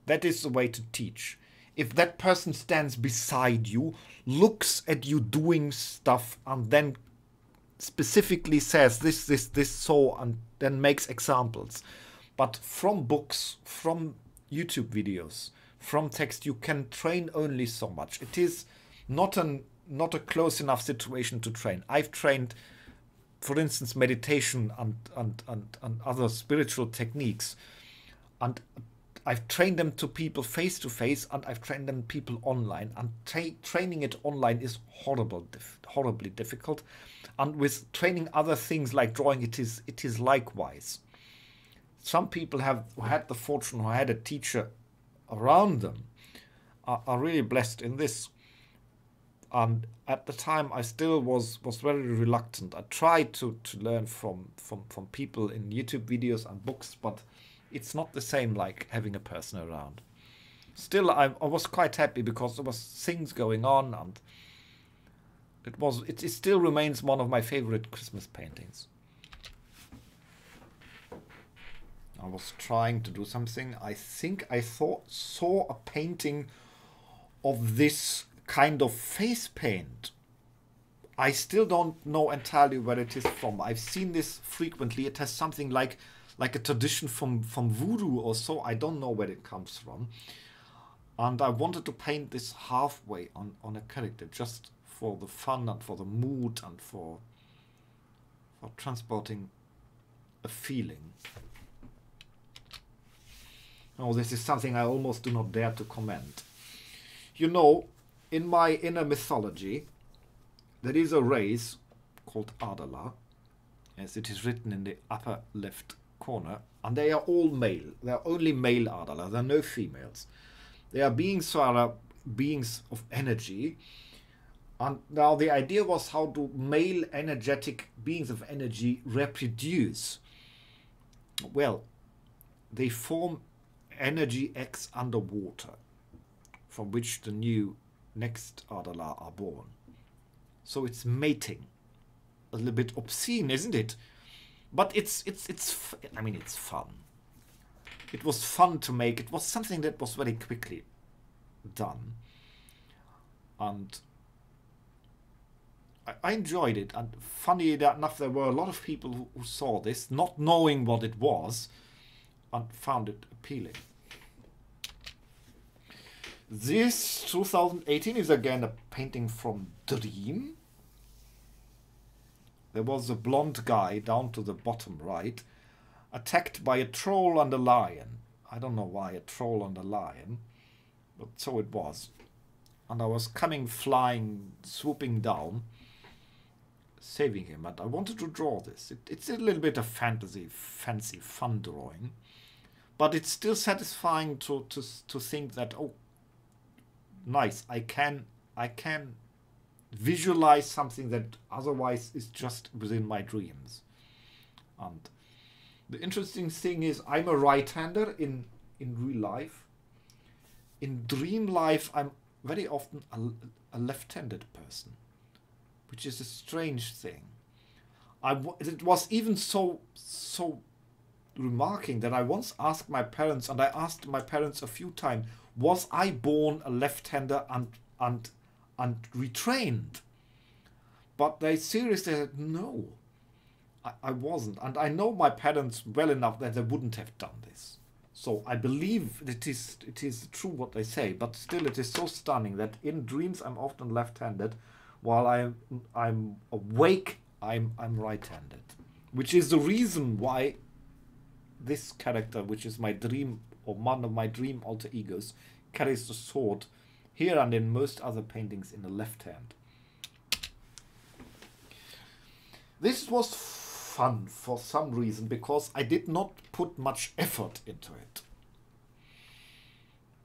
That is the way to teach. If that person stands beside you, looks at you doing stuff, and then specifically says this, so, and then makes examples. But from books, from YouTube videos, from text, you can train only so much. It is not a close enough situation to train. I've trained, for instance, meditation and other spiritual techniques, and I've trained them to people face to face, and I've trained them people online. And training it online is horribly difficult. And with training other things like drawing, it is likewise. Some people who had the fortune, who had a teacher around them, are really blessed in this. And at the time, I still was very reluctant. I tried to learn from people in YouTube videos and books, but it's not the same like having a person around. Still, I was quite happy, because there was things going on, and it still remains one of my favorite Christmas paintings. I was trying to do something. I think I saw a painting of this kind of face paint. I still don't know entirely where it is from. I've seen this frequently. It has something like a tradition from voodoo or so. I don't know where it comes from. And I wanted to paint this halfway on a character, just for the fun and for the mood and for transporting a feeling. Oh, this is something I almost do not dare to comment. You know, in my inner mythology, there is a race called Adala, as it is written in the upper left corner, and they are all male. They are only male Adala. There are no females. They are beings who are beings of energy. And now the idea was, how do male energetic beings of energy reproduce? Well, they form energy X underwater, from which the new next Adala are born. So it's mating. A little bit obscene, isn't it? But it's I mean, it's fun. It was fun to make. It was something that was very quickly done. And I enjoyed it. And funny enough, there were a lot of people who saw this, not knowing what it was, and found it appealing. This 2018 is again a painting from Dream. There was a blonde guy down to the bottom right, attacked by a troll and a lion. I don't know why a troll and a lion, but so it was. And I was coming flying, swooping down, saving him. And I wanted to draw this. It's a little bit of fancy, fun drawing. But it's still satisfying to think that, oh, nice, I can visualize something that otherwise is just within my dreams. And the interesting thing is, I'm a right-hander in real life. In dream life, I'm very often a left-handed person, which is a strange thing. It was even so remarking that I once asked my parents, and I asked my parents a few times, was I born a left-hander and retrained? But they seriously said, no, I wasn't. And I know my parents well enough that they wouldn't have done this. So I believe it is true what they say, but still it is so stunning that in dreams I'm often left-handed, while I'm awake I'm right-handed, which is the reason why this character, which is my dream, or one of my dream alter egos, carries the sword here and in most other paintings in the left hand. This was fun for some reason, because I did not put much effort into it.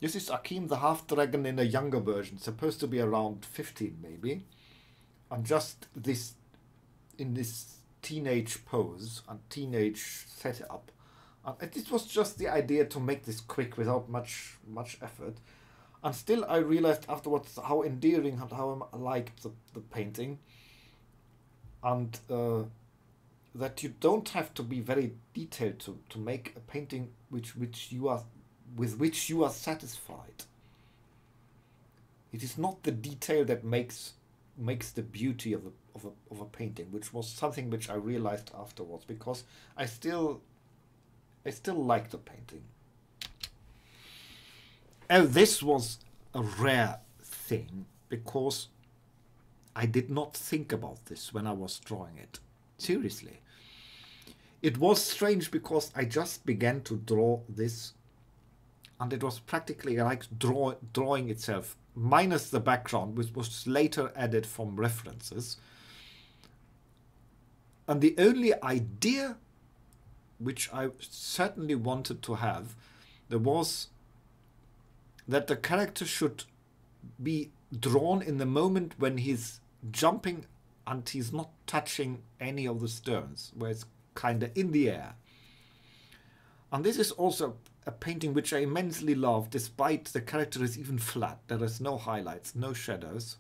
This is Akim the half-dragon in a younger version, supposed to be around 15 maybe, and just this in this teenage pose and teenage setup. And it was just the idea to make this quick without much effort. And still I realized afterwards how endearing and how I liked the painting. And that you don't have to be very detailed to make a painting with which you are satisfied. It is not the detail that makes the beauty of a painting, which was something which I realized afterwards, because I still like the painting. And this was a rare thing, because I did not think about this when I was drawing it. Seriously. It was strange, because I just began to draw this, and it was practically like drawing itself, minus the background, which was later added from references. And the only idea which I certainly wanted to have, there was that the character should be drawn in the moment when he's jumping and he's not touching any of the stones, where it's kind of in the air. And this is also a painting which I immensely love, despite the character is even flat. There is no highlights, no shadows.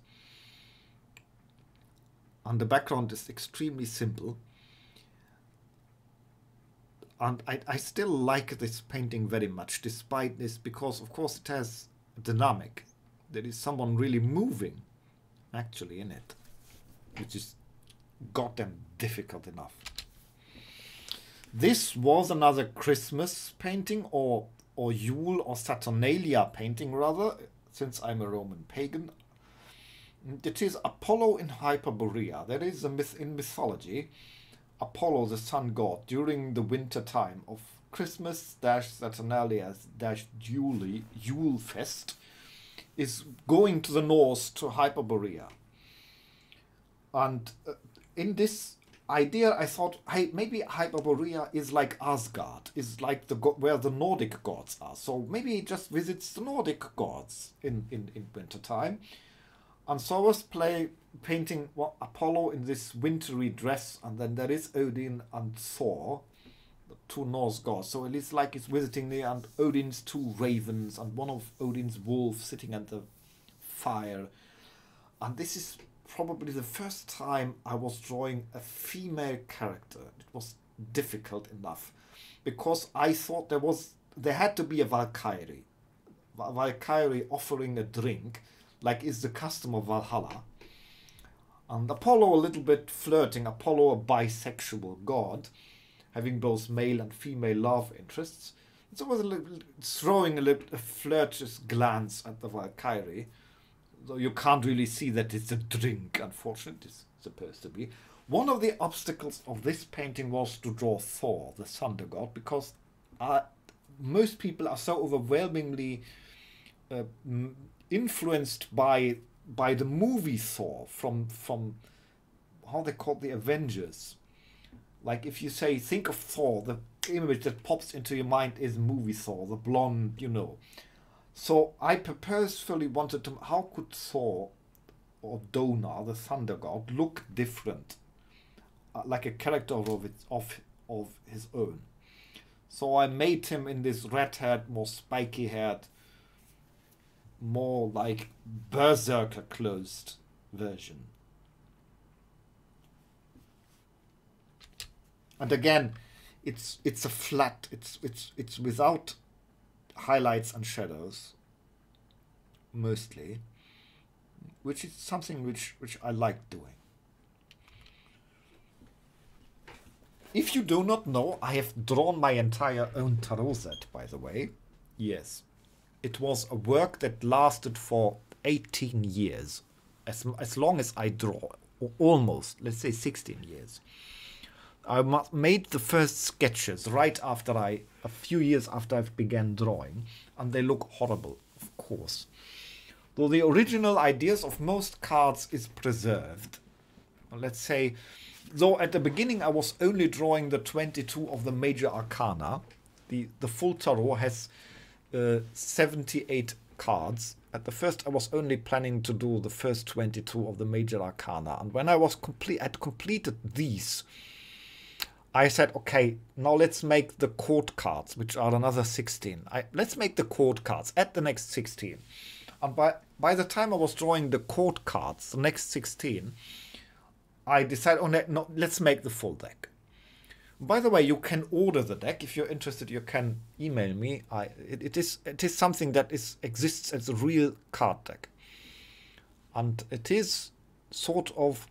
And the background is extremely simple. And I still like this painting very much, despite this, because of course it has a dynamic. There is someone really moving, actually, in it, which is goddamn difficult enough. This was another Christmas painting, or Yule or Saturnalia painting rather, since I'm a Roman pagan. It is Apollo in Hyperborea. There is a myth in mythology. Apollo, the sun god, during the winter time of Christmas Saturnalia Yule Fest, is going to the north to Hyperborea. And in this idea, I thought, hey, maybe Hyperborea is like Asgard, is like where the Nordic gods are. So maybe he just visits the Nordic gods in wintertime. And so I was painting Apollo in this wintry dress, and then there is Odin and Thor, the two Norse gods. So it is like he's visiting there, and Odin's two ravens, and one of Odin's wolves sitting at the fire. And this is probably the first time I was drawing a female character. It was difficult enough because I thought there had to be a Valkyrie offering a drink, like is the custom of Valhalla. And Apollo a little bit flirting, Apollo a bisexual god, having both male and female love interests. It's always throwing a flirtatious glance at the Valkyrie. Though you can't really see that it's a drink, unfortunately, it's supposed to be. One of the obstacles of this painting was to draw Thor, the thunder god, because most people are so overwhelmingly influenced by the movie Thor from how they call the Avengers. Like if you say, think of Thor, the image that pops into your mind is movie Thor, the blonde, you know. So I purposefully wanted to, how could Thor or Dona, the thunder god, look different, like a character of his own. So I made him in this red-haired, more spiky-haired, more like berserker closed version. And again, it's a flat. It's without highlights and shadows, mostly, which is something which I like doing. If you do not know, I have drawn my entire own tarot set, by the way. Yes. It was a work that lasted for 18 years, as long as I draw, or almost, let's say 16 years. I made the first sketches right after a few years after I began drawing, and they look horrible, of course. Though the original ideas of most cards is preserved. Let's say, though at the beginning I was only drawing the 22 of the major arcana. The full tarot has 78 cards. At the first I was only planning to do the first 22 of the major arcana, and when I was had completed these, I said, okay, now let's make the court cards, which are another 16. Let's make the court cards, add the next 16. And by the time I was drawing the court cards, the next 16, I decided, oh, no, let's make the full deck. By the way, you can order the deck. If you're interested, you can email me. It is something that exists as a real card deck. And it is sort of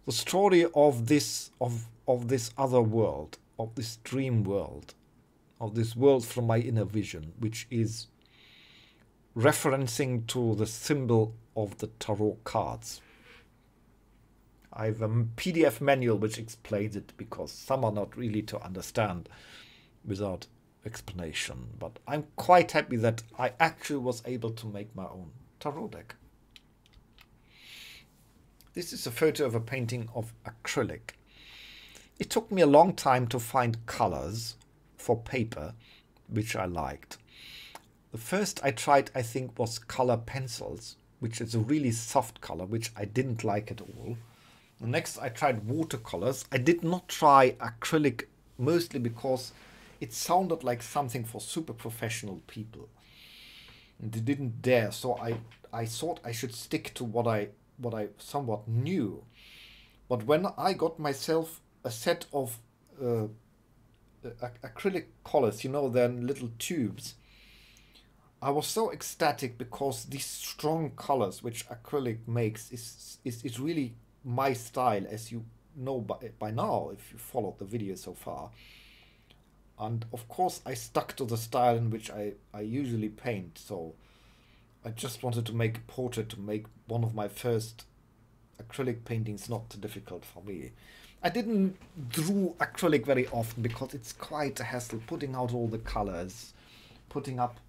the story of this other world, of this dream world, of this world from my inner vision, which is referencing to the symbol of the tarot cards. I have a PDF manual which explains it, because some are not really to understand without explanation. But I'm quite happy that I actually was able to make my own tarot deck. This is a photo of a painting of acrylic. It took me a long time to find colors for paper which I liked. The first I tried, I think, was color pencils, which is a really soft color, which I didn't like at all. The next I tried watercolors. I did not try acrylic, mostly because it sounded like something for super professional people. And they didn't dare, so I thought I should stick to what I somewhat knew. But when I got myself a set of acrylic colors, you know, they're little tubes, I was so ecstatic, because these strong colors which acrylic makes is really my style, as you know by now, if you followed the video so far. And of course I stuck to the style in which I usually paint, so I just wanted to make a portrait, to make one of my first acrylic paintings not too difficult for me. I didn't draw acrylic very often, because it's quite a hassle putting out all the colors, putting up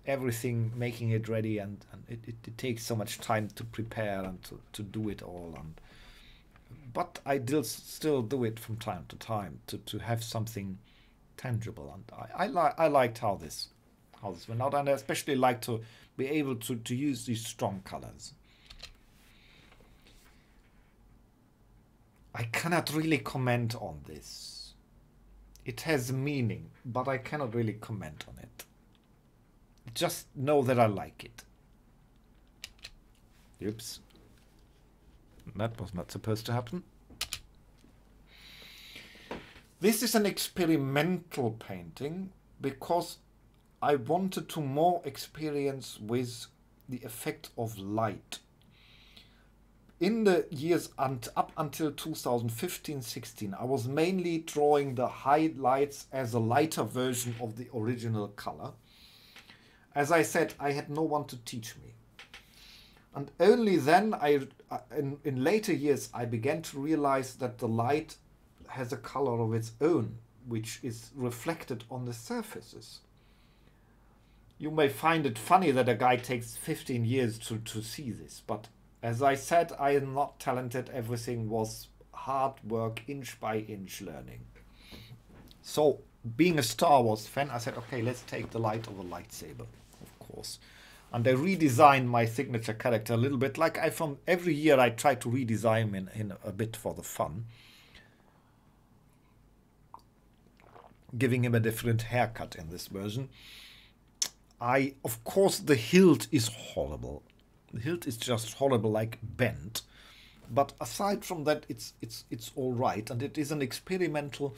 everything, making it ready, and it takes so much time to prepare and to do it all. And but I still do it from time to time to have something tangible. And I liked how this went out, and I especially like to be able to use these strong colors. I cannot really comment on this. It has meaning, but I cannot really comment on it. Just know that I like it. Oops. That was not supposed to happen. This is an experimental painting because I wanted to more experience with the effect of light. In the years up until 2015-16, I was mainly drawing the highlights as a lighter version of the original color. As I said, I had no one to teach me. And only then, in later years, I began to realize that the light has a color of its own, which is reflected on the surfaces. You may find it funny that a guy takes 15 years to see this, but as I said, I am not talented. Everything was hard work, inch by inch learning. So, being a Star Wars fan, I said, okay, let's take the light of a lightsaber, of course. And I redesigned my signature character a little bit. Like from every year, I try to redesign him in a bit for the fun. Giving him a different haircut in this version. Of course, the hilt is horrible. The hilt is just horrible, like bent. But aside from that, it's all right. And it is an experimental,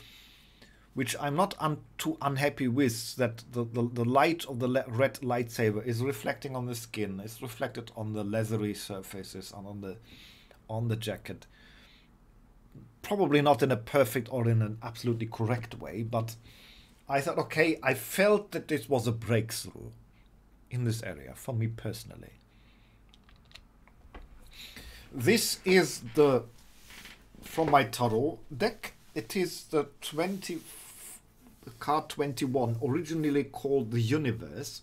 which I'm not too unhappy with, that the light of the red lightsaber is reflecting on the skin, is reflected on the leathery surfaces and on the jacket. Probably not in a perfect or in an absolutely correct way, but I thought, okay, I felt that this was a breakthrough in this area for me personally. This is from my tarot deck. It is the card 21, originally called the Universe.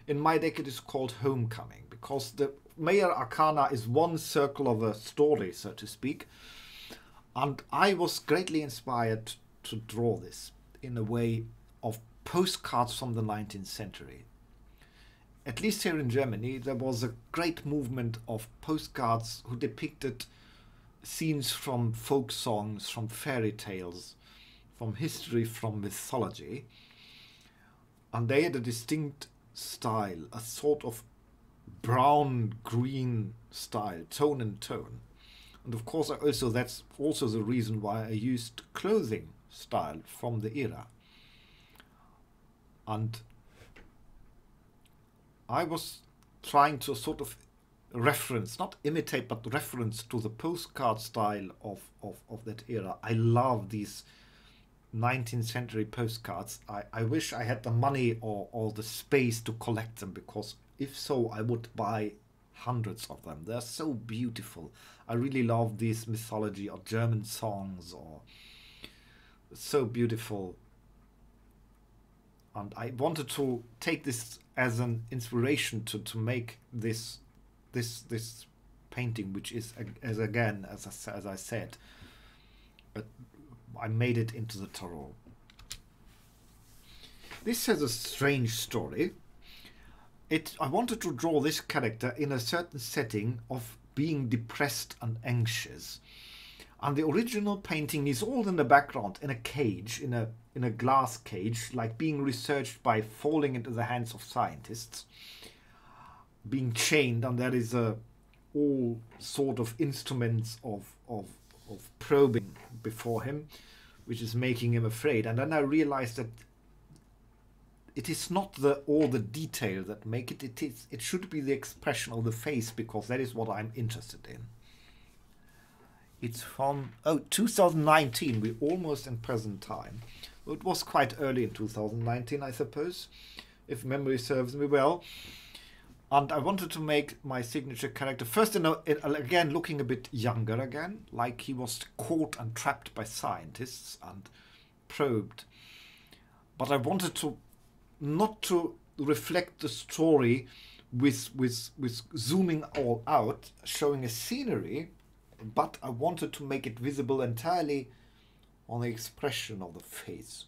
In my deck it is called Homecoming, because the Major Arcana is one circle of a story, so to speak. And I was greatly inspired to draw this in a way of postcards from the 19th century. At least here in Germany, there was a great movement of postcards who depicted scenes from folk songs, from fairy tales, from history, from mythology. And they had a distinct style, a sort of brown-green style, tone and tone. And of course, that's also the reason why I used clothing style from the era. And I was trying to sort of reference, not imitate, but reference to the postcard style of that era. I love these 19th century postcards. I wish I had the money or the space to collect them, because if so, I would buy hundreds of them. They're so beautiful. I really love these mythology or German songs, or so beautiful. And I wanted to take this as an inspiration to make this painting, which is, as I said, I made it into the tarot. This has a strange story. I wanted to draw this character in a certain setting of being depressed and anxious. And the original painting is all in the background, in a cage, in a glass cage, like being researched by falling into the hands of scientists, being chained, and there is all sort of instruments of probing before him, which is making him afraid. And then I realized that it is not all the detail that make it. It should be the expression of the face, because that is what I'm interested in. It's from 2019. We're almost in present time. Well, it was quite early in 2019, I suppose, if memory serves me well. And I wanted to make my signature character first, again, looking a bit younger again, like he was caught and trapped by scientists and probed. But I wanted to not to reflect the story with zooming all out, showing a scenery, but I wanted to make it visible entirely on the expression of the face.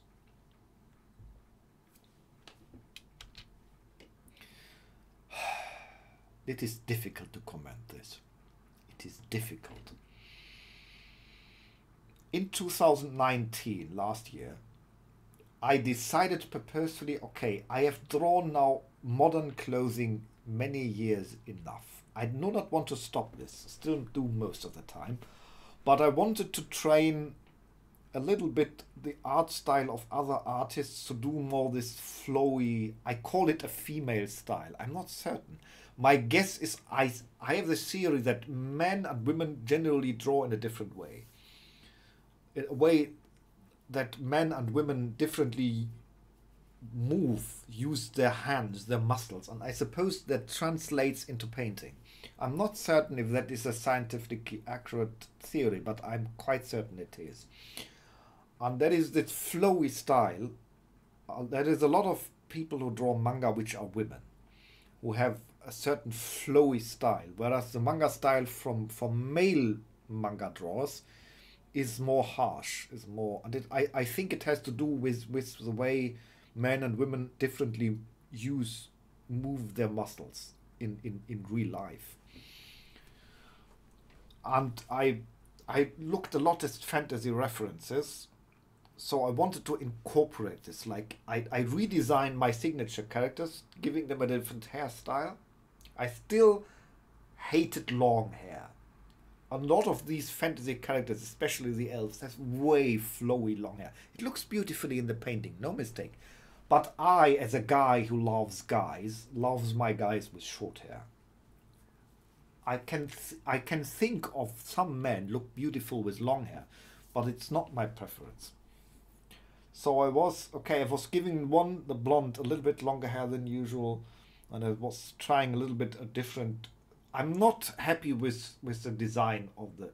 It is difficult to comment this. It is difficult. In 2019, last year, I decided purposefully, okay, I have drawn now modern clothing many years enough. I do not want to stop this, still do most of the time, but I wanted to train a little bit the art style of other artists to do more this flowy, I call it a female style. I'm not certain. My guess is I have the theory that men and women generally draw in a different way. In a way that men and women differently move, use their hands, their muscles, and I suppose that translates into painting. I'm not certain if that is a scientifically accurate theory, but I'm quite certain it is. And there is this flowy style. There is a lot of people who draw manga which are women, who have a certain flowy style, whereas the manga style from male manga drawers is more harsh, is more, and I think it has to do with the way men and women differently move their muscles in real life. And I looked a lot at fantasy references, so I wanted to incorporate this. Like I redesigned my signature characters, giving them a different hairstyle. I still hated long hair. A lot of these fantasy characters, especially the elves, have way flowy long hair. It looks beautifully in the painting, no mistake. But I, as a guy who loves guys, loves my guys with short hair. I can think of some men look beautiful with long hair, but it's not my preference. So I was giving one, the blonde, a little bit longer hair than usual, and I was trying a little bit a different. I'm not happy with the design of the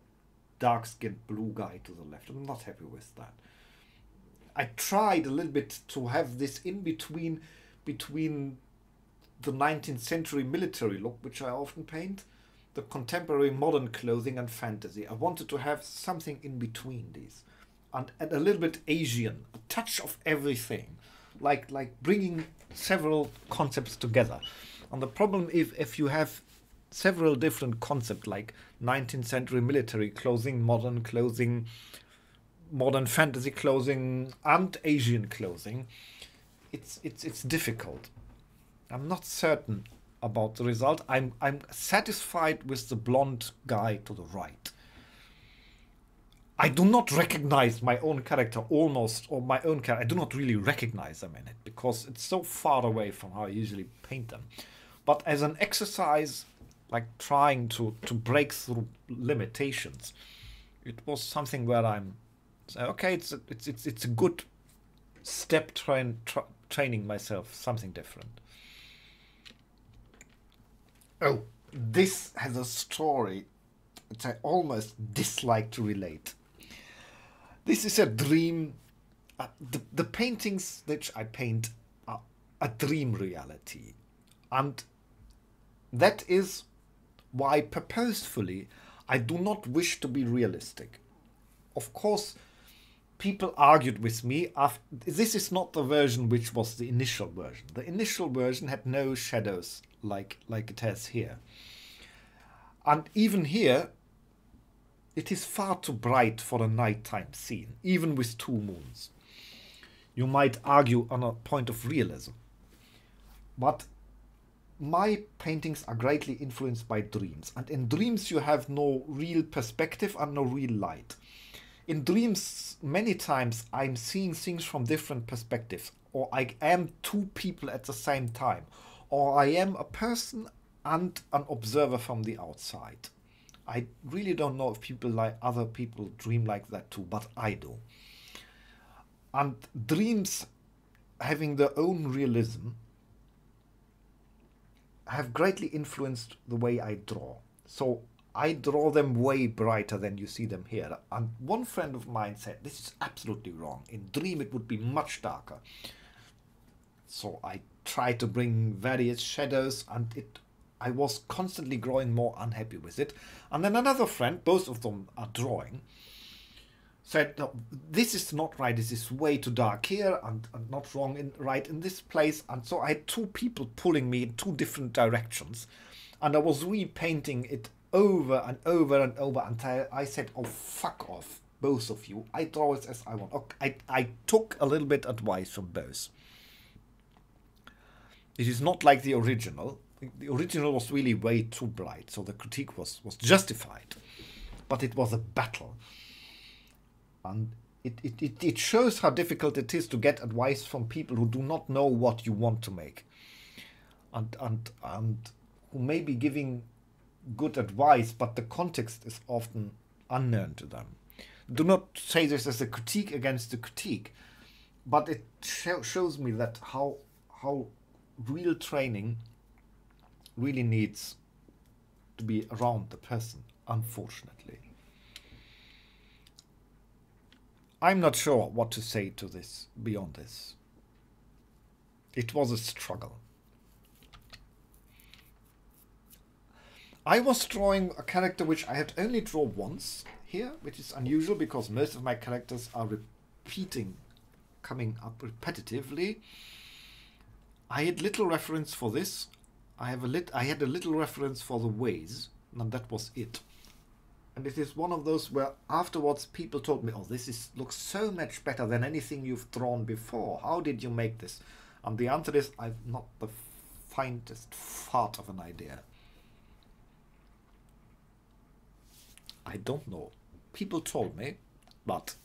dark-skinned blue guy to the left. I'm not happy with that. I tried a little bit to have this in between the 19th century military look, which I often paint, the contemporary modern clothing and fantasy. I wanted to have something in between these, and a little bit Asian, a touch of everything, like bringing several concepts together. And the problem if you have several different concepts like 19th century military clothing, modern fantasy clothing, and Asian clothing, it's difficult. I'm not certain about the result. I'm satisfied with the blonde guy to the right. I do not recognize my own character I do not really recognize them in it because it's so far away from how I usually paint them. But as an exercise, like trying to break through limitations, it was something where I'm okay. It's a good step training myself something different. Oh, this has a story which I almost dislike to relate. This is a dream. The paintings that I paint are a dream reality, and that is why purposefully I do not wish to be realistic. Of course, people argued with me after this is not the version which was the initial version. The initial version had no shadows like it has here. And even here, it is far too bright for a nighttime scene, even with two moons. You might argue on a point of realism. But my paintings are greatly influenced by dreams. And in dreams, you have no real perspective and no real light. In dreams, many times I'm seeing things from different perspectives, or I am two people at the same time, or I am a person and an observer from the outside. I really don't know if other people dream like that too, but I do. And dreams, having their own realism, have greatly influenced the way I draw. So I draw them way brighter than you see them here. And one friend of mine said, this is absolutely wrong. In dream it would be much darker. So I try to bring various shadows, and I was constantly growing more unhappy with it. And then another friend, both of them are drawing, said, no, this is not right, this is way too dark here and not wrong right in this place. And so I had two people pulling me in two different directions, and I was repainting it over and over and over until I said, oh, fuck off, both of you, I draw it as I want. Okay, I took a little bit advice from both. It is not like the original. The original was really way too bright, so the critique was justified, but it was a battle. And it shows how difficult it is to get advice from people who do not know what you want to make, and who may be giving good advice, but the context is often unknown to them. Do not say this as a critique against the critique, but it shows me that how real training really needs to be around the person, unfortunately. I'm not sure what to say to this beyond this. It was a struggle. I was drawing a character which I had only drawn once here, which is unusual because most of my characters are coming up repetitively. I had little reference for this. I had a little reference for the ways, and that was it. And it is one of those where afterwards people told me, oh, this looks so much better than anything you've drawn before. How did you make this? And the answer is, I've not the faintest fart of an idea. I don't know. People told me, but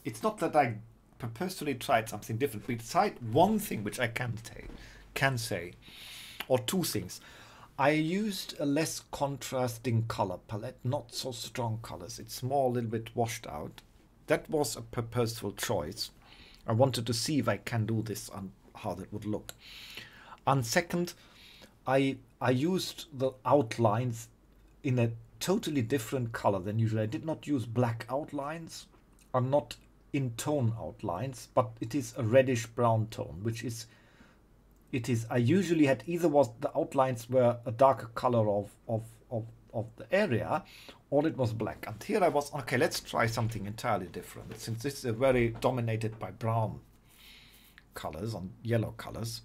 it's not that I purposefully tried something different. Besides one thing which I can say, or two things. I used a less contrasting color palette, not so strong colors. It's more a little bit washed out. That was a purposeful choice. I wanted to see if I can do this and how that would look. And second, I used the outlines in a totally different color than usual. I did not use black outlines. I'm not in tone outlines, but it is a reddish brown tone, which is I usually had either was the outlines were a darker color of the area, or it was black. And here I was, okay, let's try something entirely different, since this is very dominated by brown colors and yellow colors.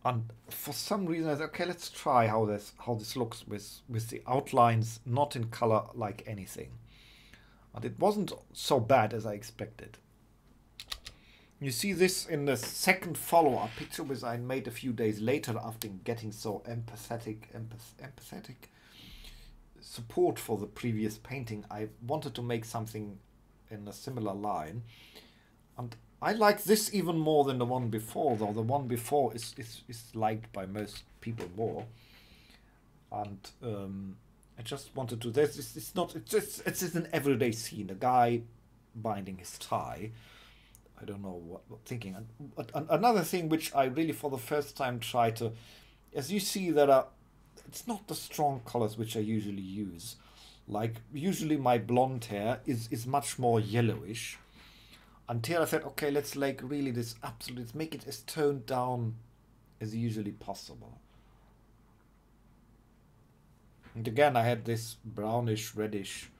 And for some reason I said, okay, let's try how this looks with the outlines not in color like anything. And it wasn't so bad as I expected. You see this in the second follow-up picture, which I made a few days later after getting so empathetic support for the previous painting. I wanted to make something in a similar line. And I like this even more than the one before, though the one before is liked by most people more. And I just wanted to, it's just an everyday scene, a guy binding his tie. I don't know what thinking. And another thing which I really for the first time try to, as you see, it's not the strong colors which I usually use. Like usually my blonde hair is much more yellowish. And here I said, okay, let's like really let's make it as toned down as usually possible. And again, I had this brownish, reddish,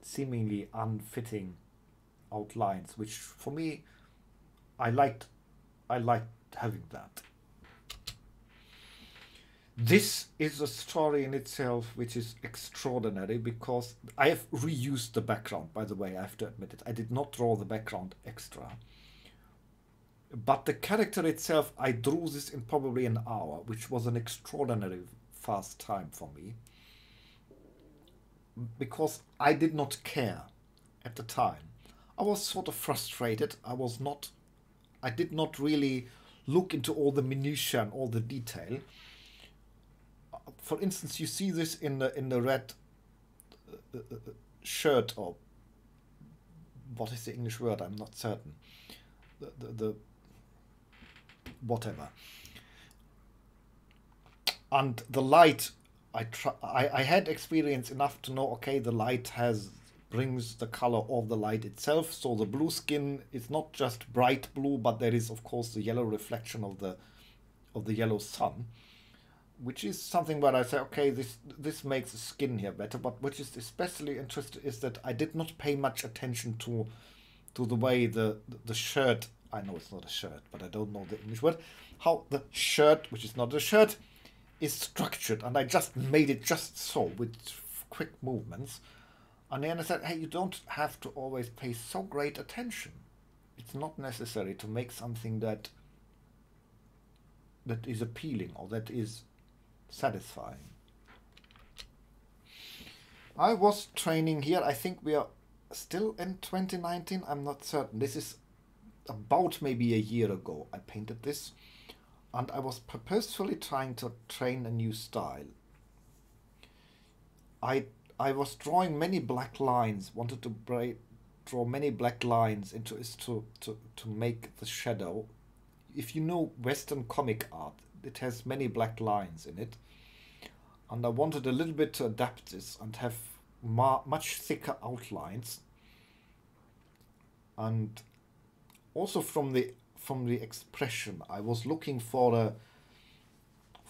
seemingly unfitting outlines, which for me, I liked having that. This is a story in itself which is extraordinary because I have reused the background, by the way, I have to admit it. I did not draw the background extra. But the character itself, I drew this in probably an hour, which was an extraordinary fast time for me. Because I did not care at the time. I was sort of frustrated. I did not really look into all the minutiae and all the detail. For instance, you see this in the red shirt, or what is the English word? I'm not certain. The whatever. And the light, I had experience enough to know, okay, the light brings the color of the light itself. So the blue skin is not just bright blue, but there is of course the yellow reflection of the yellow sun. which is something where I say, okay, this makes the skin here better. But which is especially interesting is that I did not pay much attention to the way the shirt. I know it's not a shirt, but I don't know the English word. How the shirt, which is not a shirt, is structured, and I just made it just so with quick movements. And then I said, hey, you don't have to always pay so great attention. It's not necessary to make something that is appealing or that is satisfying. I was training here. I think we are still in 2019. I'm not certain. This is about maybe a year ago. I painted this, and I was purposefully trying to train a new style. I was drawing many black lines. Wanted to draw many black lines to make the shadow. If you know Western comic art, it has many black lines in it. And I wanted a little bit to adapt this and have much thicker outlines. And also from the expression, I was looking for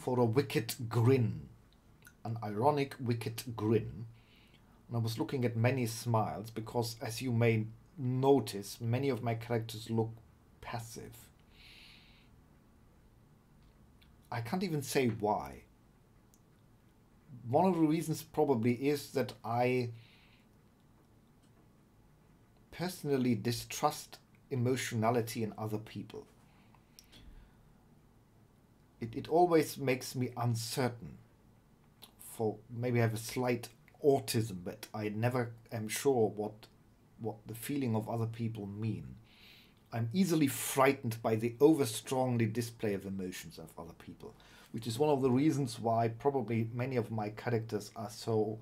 a wicked grin, an ironic wicked grin. And I was looking at many smiles because, as you may notice, many of my characters look passive. I can't even say why. One of the reasons probably is that I personally distrust emotionality in other people. It always makes me uncertain. For maybe I have a slight autism, but I never am sure what the feeling of other people mean. I'm easily frightened by the over-strongly display of emotions of other people, which is one of the reasons why probably many of my characters are so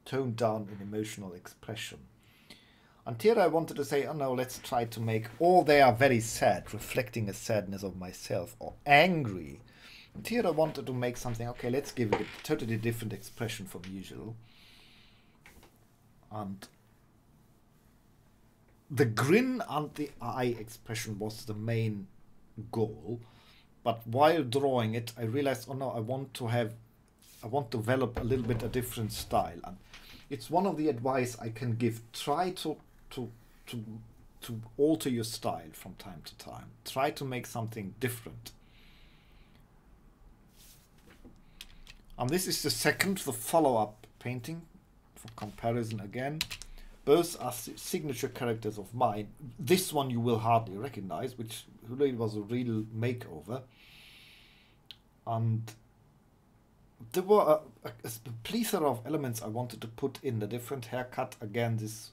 toned down in emotional expression. And here I wanted to say, oh no, let's try to make, or they are very sad, reflecting a sadness of myself, or angry. And here I wanted to make something, okay, let's give it a totally different expression from usual. And the grin and the eye expression was the main goal. But while drawing it, I realized, oh no, I want to develop a little bit a different style. And it's one of the advice I can give. Try to alter your style from time to time. Try to make something different. And this is the follow-up painting for comparison again. Both are signature characters of mine. This one you will hardly recognize, which really was a real makeover. And there were a plethora of elements I wanted to put in. The different haircut, again, this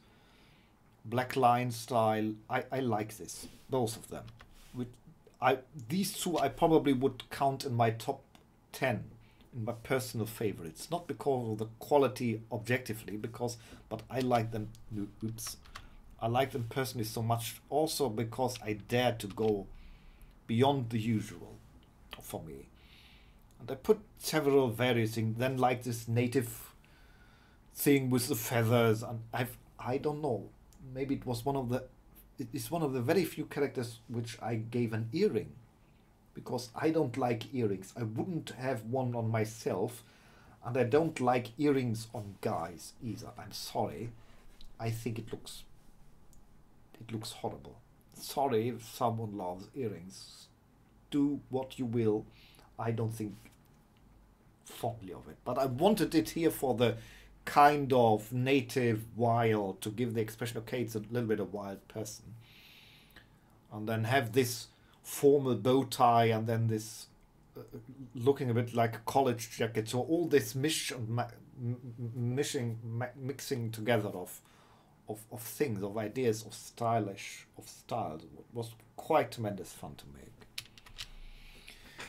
black line style. I like this, both of them. These two I probably would count in my top 10. In my personal favorites, not because of the quality objectively, but I like them. Oops, I like them personally so much. Also because I dare to go beyond the usual for me, and I put several various things. Then like this native thing with the feathers, and I don't know. Maybe it was one of the very few characters which I gave an earring. Because I don't like earrings. I wouldn't have one on myself, and I don't like earrings on guys either. I'm sorry. I think it looks horrible. Sorry if someone loves earrings. Do what you will. I don't think fondly of it. But I wanted it here for the kind of native wild, to give the expression, okay, it's a little bit of wild person. And then have this formal bow tie, and then this looking a bit like a college jacket. So all this mixing together of things, of ideas, of styles was quite tremendous fun to make.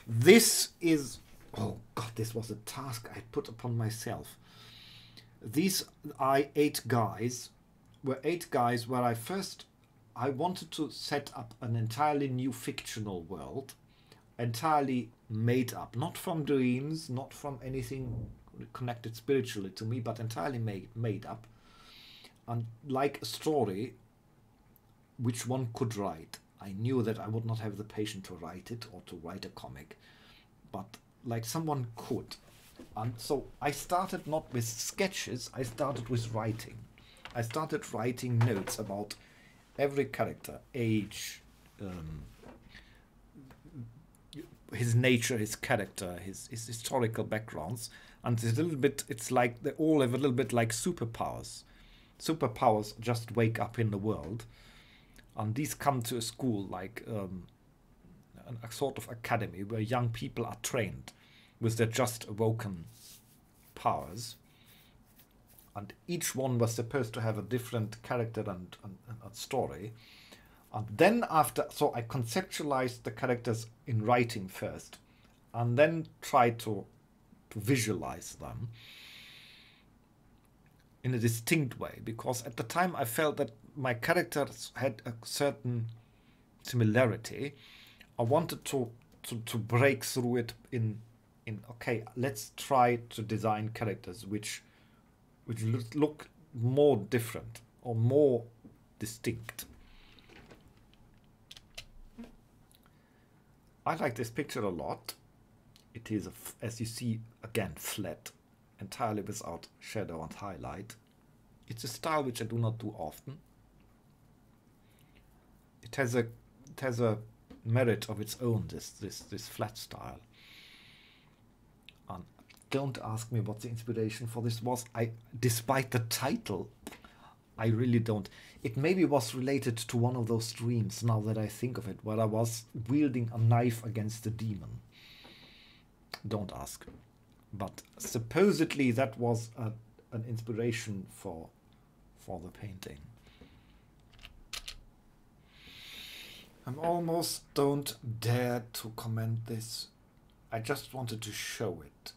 This is, oh God, this was a task I put upon myself. These are 8 guys where I wanted to set up an entirely new fictional world, entirely made up, not from dreams, not from anything connected spiritually to me, but entirely made up, and like a story which one could write. I knew that I would not have the patience to write it or to write a comic, but like someone could. And so I started not with sketches, I started with writing. I started writing notes about every character, age, his nature, his character, his historical backgrounds, and it's a little bit. It's like they all have a little bit like superpowers. Superpowers just wake up in the world, and these come to a school like a sort of academy where young people are trained with their just awoken powers, and each one was supposed to have a different character and story. And then after, so I conceptualized the characters in writing first, and then tried to visualize them in a distinct way, because at the time I felt that my characters had a certain similarity. I wanted to break through it in okay, let's try to design characters which look more different or more distinct. I like this picture a lot. It is, as you see, again, flat, entirely without shadow and highlight. It's a style which I do not do often. It has a merit of its own, this flat style. And don't ask me what the inspiration for this was. Despite the title, I really don't. It maybe was related to one of those dreams, now that I think of it, where I was wielding a knife against a demon. Don't ask. But supposedly that was an inspiration for the painting. I almost don't dare to comment this. I just wanted to show it.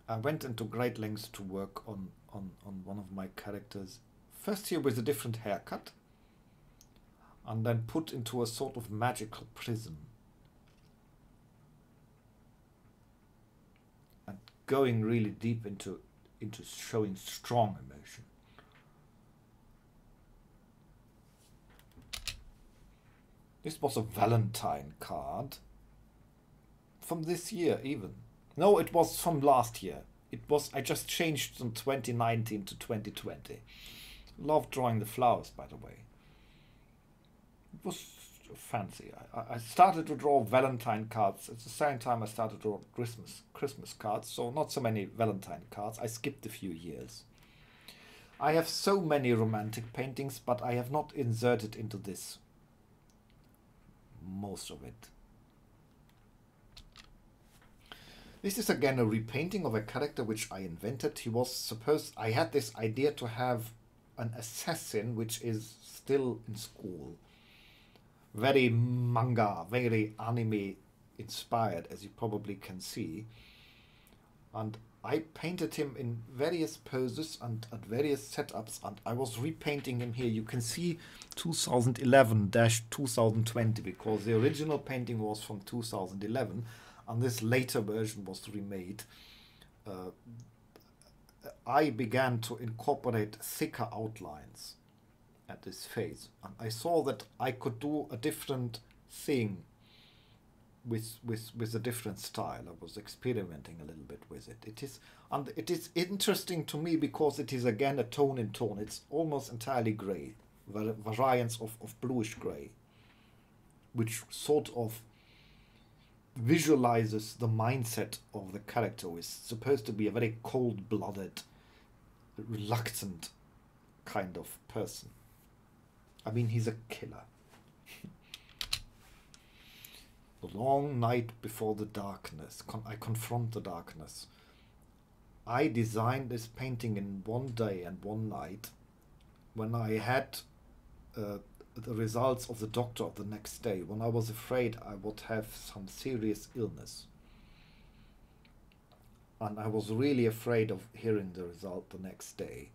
I went into great lengths to work on one of my characters. First here with a different haircut, and then put into a sort of magical prism. And going really deep into showing strong emotion. This was a Valentine card. From this year even. No, it was from last year. I just changed from 2019 to 2020. Love drawing the flowers, by the way. It was fancy. I started to draw Valentine cards at the same time I started to draw Christmas cards, so not so many Valentine cards. I skipped a few years. I have so many romantic paintings, but I have not inserted into this most of it. This is again a repainting of a character which I invented. I had this idea to have an assassin which is still in school. Very manga, very anime inspired, as you probably can see. And I painted him in various poses and at various setups, and I was repainting him here. You can see 2011-2020 because the original painting was from 2011. And this later version was remade. I began to incorporate thicker outlines at this phase, and I saw that I could do a different thing with a different style. I was experimenting a little bit with it. It is interesting to me because it is again a tone in tone. It's almost entirely grey, variants of bluish grey, which sort of visualizes the mindset of the character, who is supposed to be a very cold-blooded, reluctant kind of person. I mean, he's a killer. The long night before the darkness. I confront the darkness. I designed this painting in one day and one night when I had the results of the doctor the next day, when I was afraid I would have some serious illness. And I was really afraid of hearing the result the next day.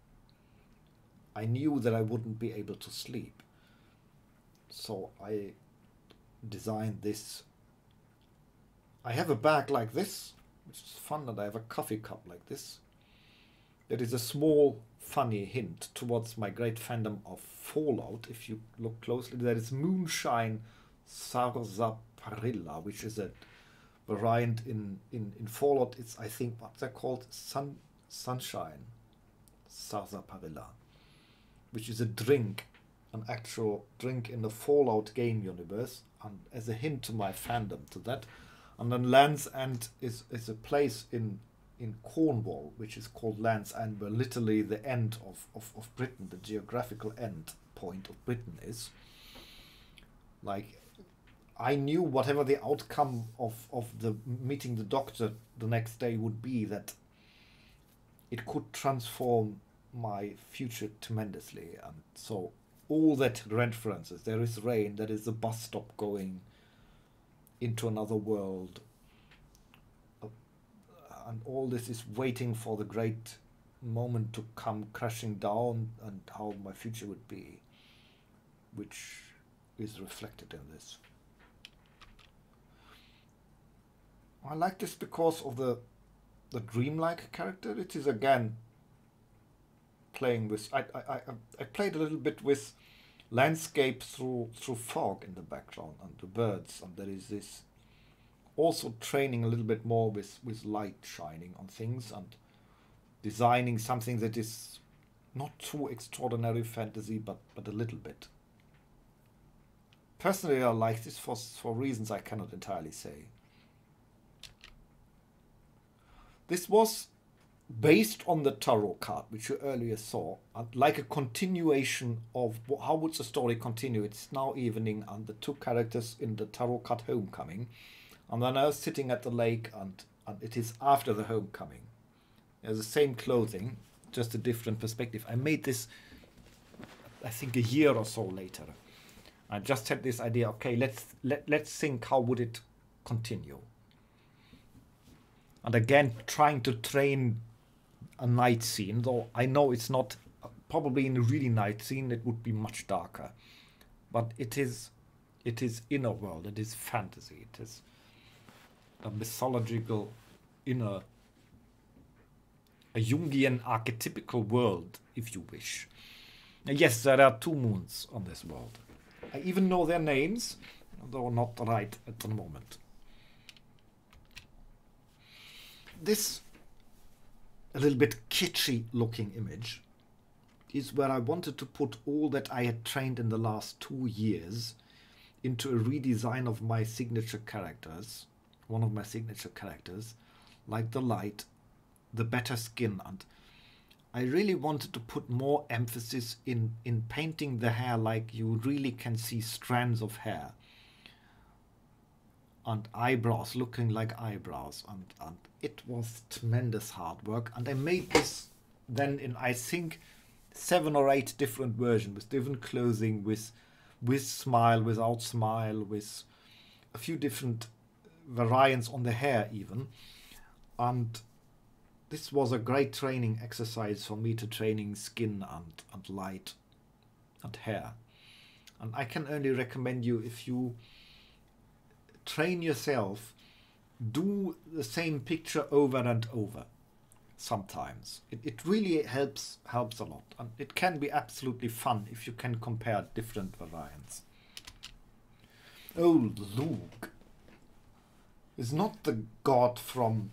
I knew that I wouldn't be able to sleep. So I designed this. I have a bag like this, which is fun, and I have a coffee cup like this. There is a small funny hint towards my great fandom of Fallout. If you look closely, there is Moonshine Sarsaparilla, which is a variant in Fallout. It's, I think, what they're called, Sunshine Sarsaparilla, which is a drink, an actual drink in the Fallout game universe, and as a hint to my fandom to that. And then Land's End is a place in Cornwall, which is called Land's End, where literally the end of Britain, the geographical end point of Britain is. Like, I knew whatever the outcome of the meeting the doctor the next day would be, that it could transform my future tremendously. And so all that references, there is rain, there is a bus stop going into another world, and all this is waiting for the great moment to come crashing down, and how my future would be, which is reflected in this. I like this because of the dreamlike character. It is again playing with. I played a little bit with landscape through fog in the background and the birds, and there is this also training a little bit more with light shining on things and designing something that is not too extraordinary fantasy, but a little bit. Personally, I like this for reasons I cannot entirely say. This was based on the tarot card, which you earlier saw, and like a continuation of how would the story continue. It's now evening, and the two characters in the tarot card Homecoming, and they're now sitting at the lake, and it is after the homecoming. There's the same clothing, just a different perspective. I made this, I think, a year or so later. I just had this idea. Okay, let's think, how would it continue? And again, trying to train a night scene, though I know it's not, probably in a really night scene it would be much darker, but it is inner world, it is fantasy, it is a mythological inner, a Jungian archetypical world, if you wish. And yes, there are two moons on this world. I even know their names, though not right at the moment. This a little bit kitschy looking image is where I wanted to put all that I had trained in the last 2 years into a redesign of my signature characters, one of my signature characters, like the light, the better skin, and I really wanted to put more emphasis in painting the hair like you really can see strands of hair, and eyebrows looking like eyebrows, and it was tremendous hard work. And I made this then in, I think, 7 or 8 different versions with different clothing, with smile, without smile, with a few different variants on the hair even. And this was a great training exercise for me, to training skin and light and hair. And I can only recommend you, if you train yourself, do the same picture over and over sometimes. It really helps a lot, and it can be absolutely fun if you can compare different variants. Oh, Luke is not the god from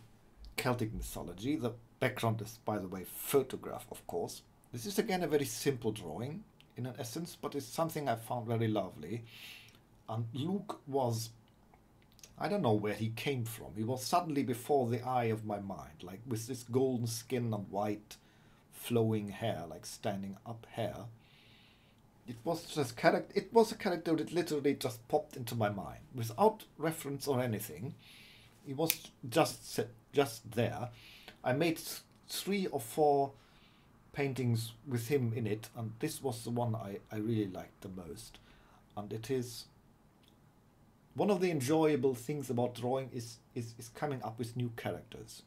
Celtic mythology. The background is, by the way, photograph, of course. This is again a very simple drawing in an essence, but it's something I found very lovely. And Luke was, I don't know where he came from. He was suddenly before the eye of my mind, like with this golden skin and white flowing hair, like standing up hair. It was just character. It was a character that literally just popped into my mind without reference or anything. He was just there. I made 3 or 4 paintings with him in it, and this was the one I really liked the most. And it is one of the enjoyable things about drawing is coming up with new characters.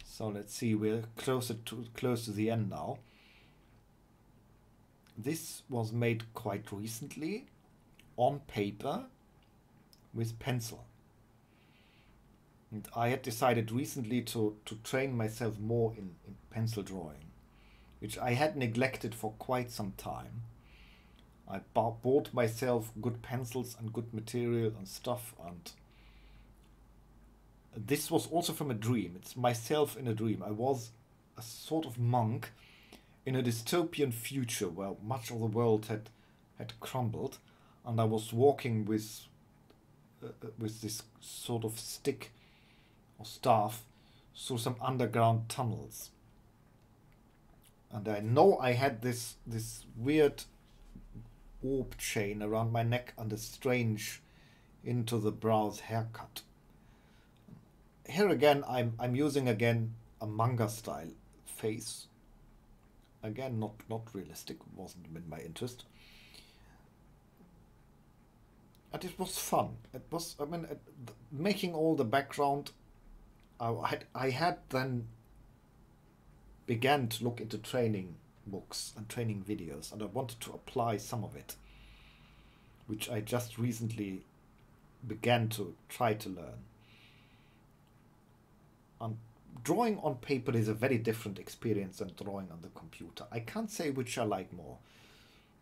So let's see, we're close to the end now. This was made quite recently on paper with pencil. And I had decided recently to train myself more in pencil drawing, which I had neglected for quite some time. I bought myself good pencils and good material and stuff, and this was also from a dream. It's myself in a dream. I was a sort of monk in a dystopian future where much of the world had crumbled, and I was walking with this sort of stick or staff through some underground tunnels. And I know I had this weird orb chain around my neck and a strange into the brows haircut. Here again, I'm using again a manga style face. Again, not realistic, wasn't in my interest. And it was fun. It was, I mean, making all the background. I had then began to look into training books and training videos, and I wanted to apply some of it, which I just recently began to try to learn. And drawing on paper is a very different experience than drawing on the computer. I can't say which I like more.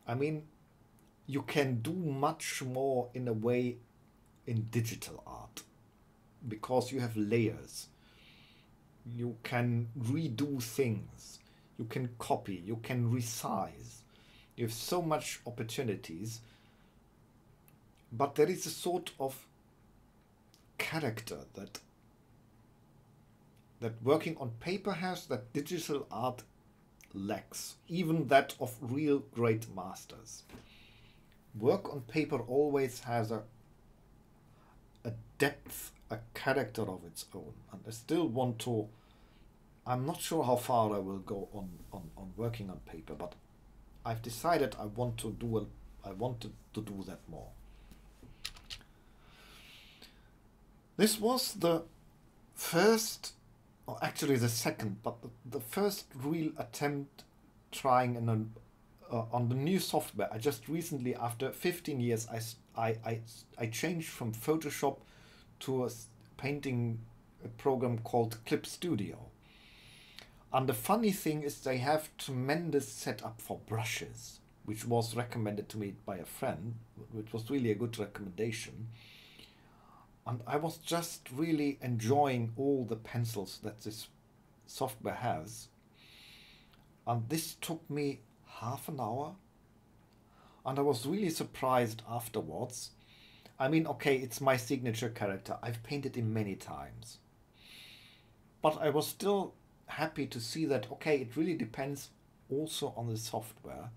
I mean, you can do much more in a way in digital art because you have layers. You can redo things. You can copy. You can resize. You have so much opportunities. But there is a sort of character that working on paper has that digital art lacks, even that of real great masters. Work on paper always has a depth, a character of its own, and I still want to. I'm not sure how far I will go on working on paper, but I've decided I want to do that more. This was the first, or actually the second, but the first real attempt trying on the new software. I just recently, after 15 years, I changed from Photoshop to a painting program called Clip Studio. And the funny thing is they have tremendous setup for brushes, which was recommended to me by a friend, which was really a good recommendation. And I was just really enjoying all the pencils that this software has. And this took me half an hour. And I was really surprised afterwards. I mean, okay, it's my signature character. I've painted him many times. But I was still happy to see that, okay, it really depends also on the software,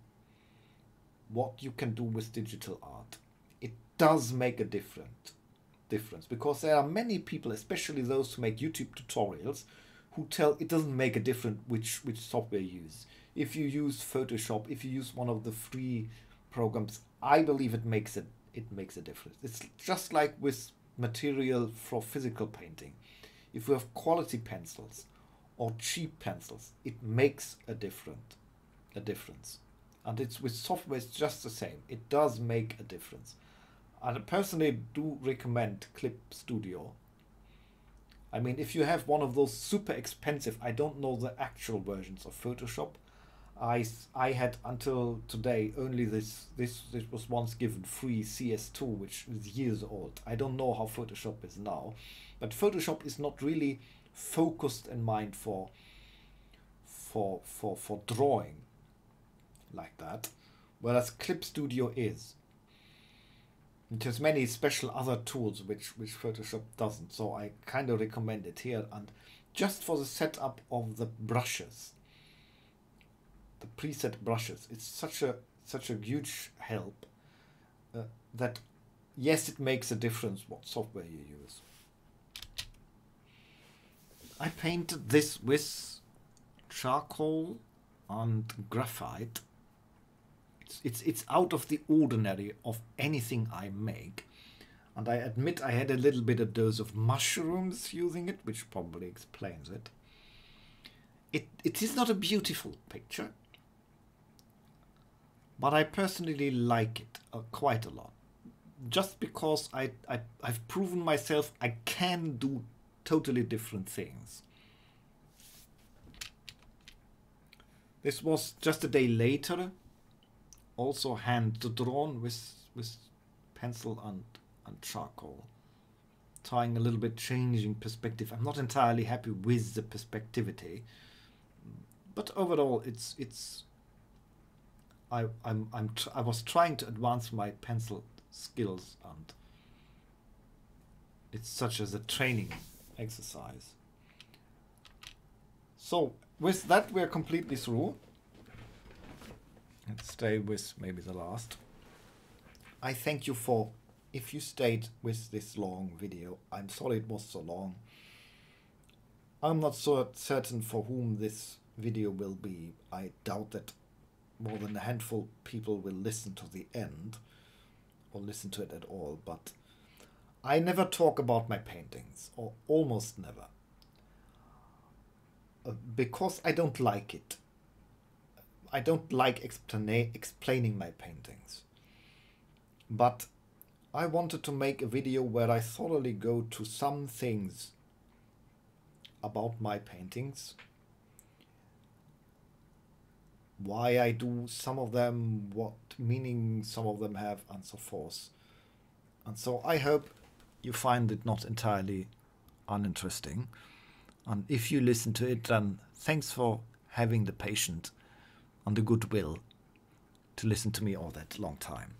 what you can do with digital art. It does make a difference because there are many people, especially those who make YouTube tutorials, who tell it doesn't make a difference which software you use. If you use Photoshop, if you use one of the free programs, I believe it makes a difference. It's just like with material for physical painting. If you have quality pencils or cheap pencils, it makes a difference. And it's with software, it's just the same. It does make a difference. And I personally do recommend Clip Studio. I mean, if you have one of those super expensive, I don't know the actual versions of Photoshop. I had until today only this was once given free CS2, which is years old. I don't know how Photoshop is now, but Photoshop is not really focused in mind for drawing like that, whereas Clip Studio is. It has many special other tools which Photoshop doesn't, so I kind of recommend it here. And just for the setup of the brushes, the preset brushes, it's such a huge help that yes, it makes a difference what software you use. I painted this with charcoal and graphite. It's out of the ordinary of anything I make, and I admit I had a little bit of dose of mushrooms using it, which probably explains it. It is not a beautiful picture, but I personally like it quite a lot, just because I've proven myself I can do totally different things. This was just a day later also hand drawn with pencil and charcoal, trying a little bit changing perspective. I'm not entirely happy with the perspectivity, but overall I was trying to advance my pencil skills, and it's such as a training exercise. So with that, we're completely through. Let's stay with maybe the last. I thank you for, if you stayed with this long video. I'm sorry it was so long. I'm not so certain for whom this video will be. I doubt that more than a handful of people will listen to the end or listen to it at all, but I never talk about my paintings, or almost never, because I don't like it. I don't like explaining my paintings. But I wanted to make a video where I thoroughly go to some things about my paintings, why I do some of them, what meaning some of them have, and so forth. And so I hope you find it not entirely uninteresting. And if you listen to it, then thanks for having the patience and the goodwill to listen to me all that long time.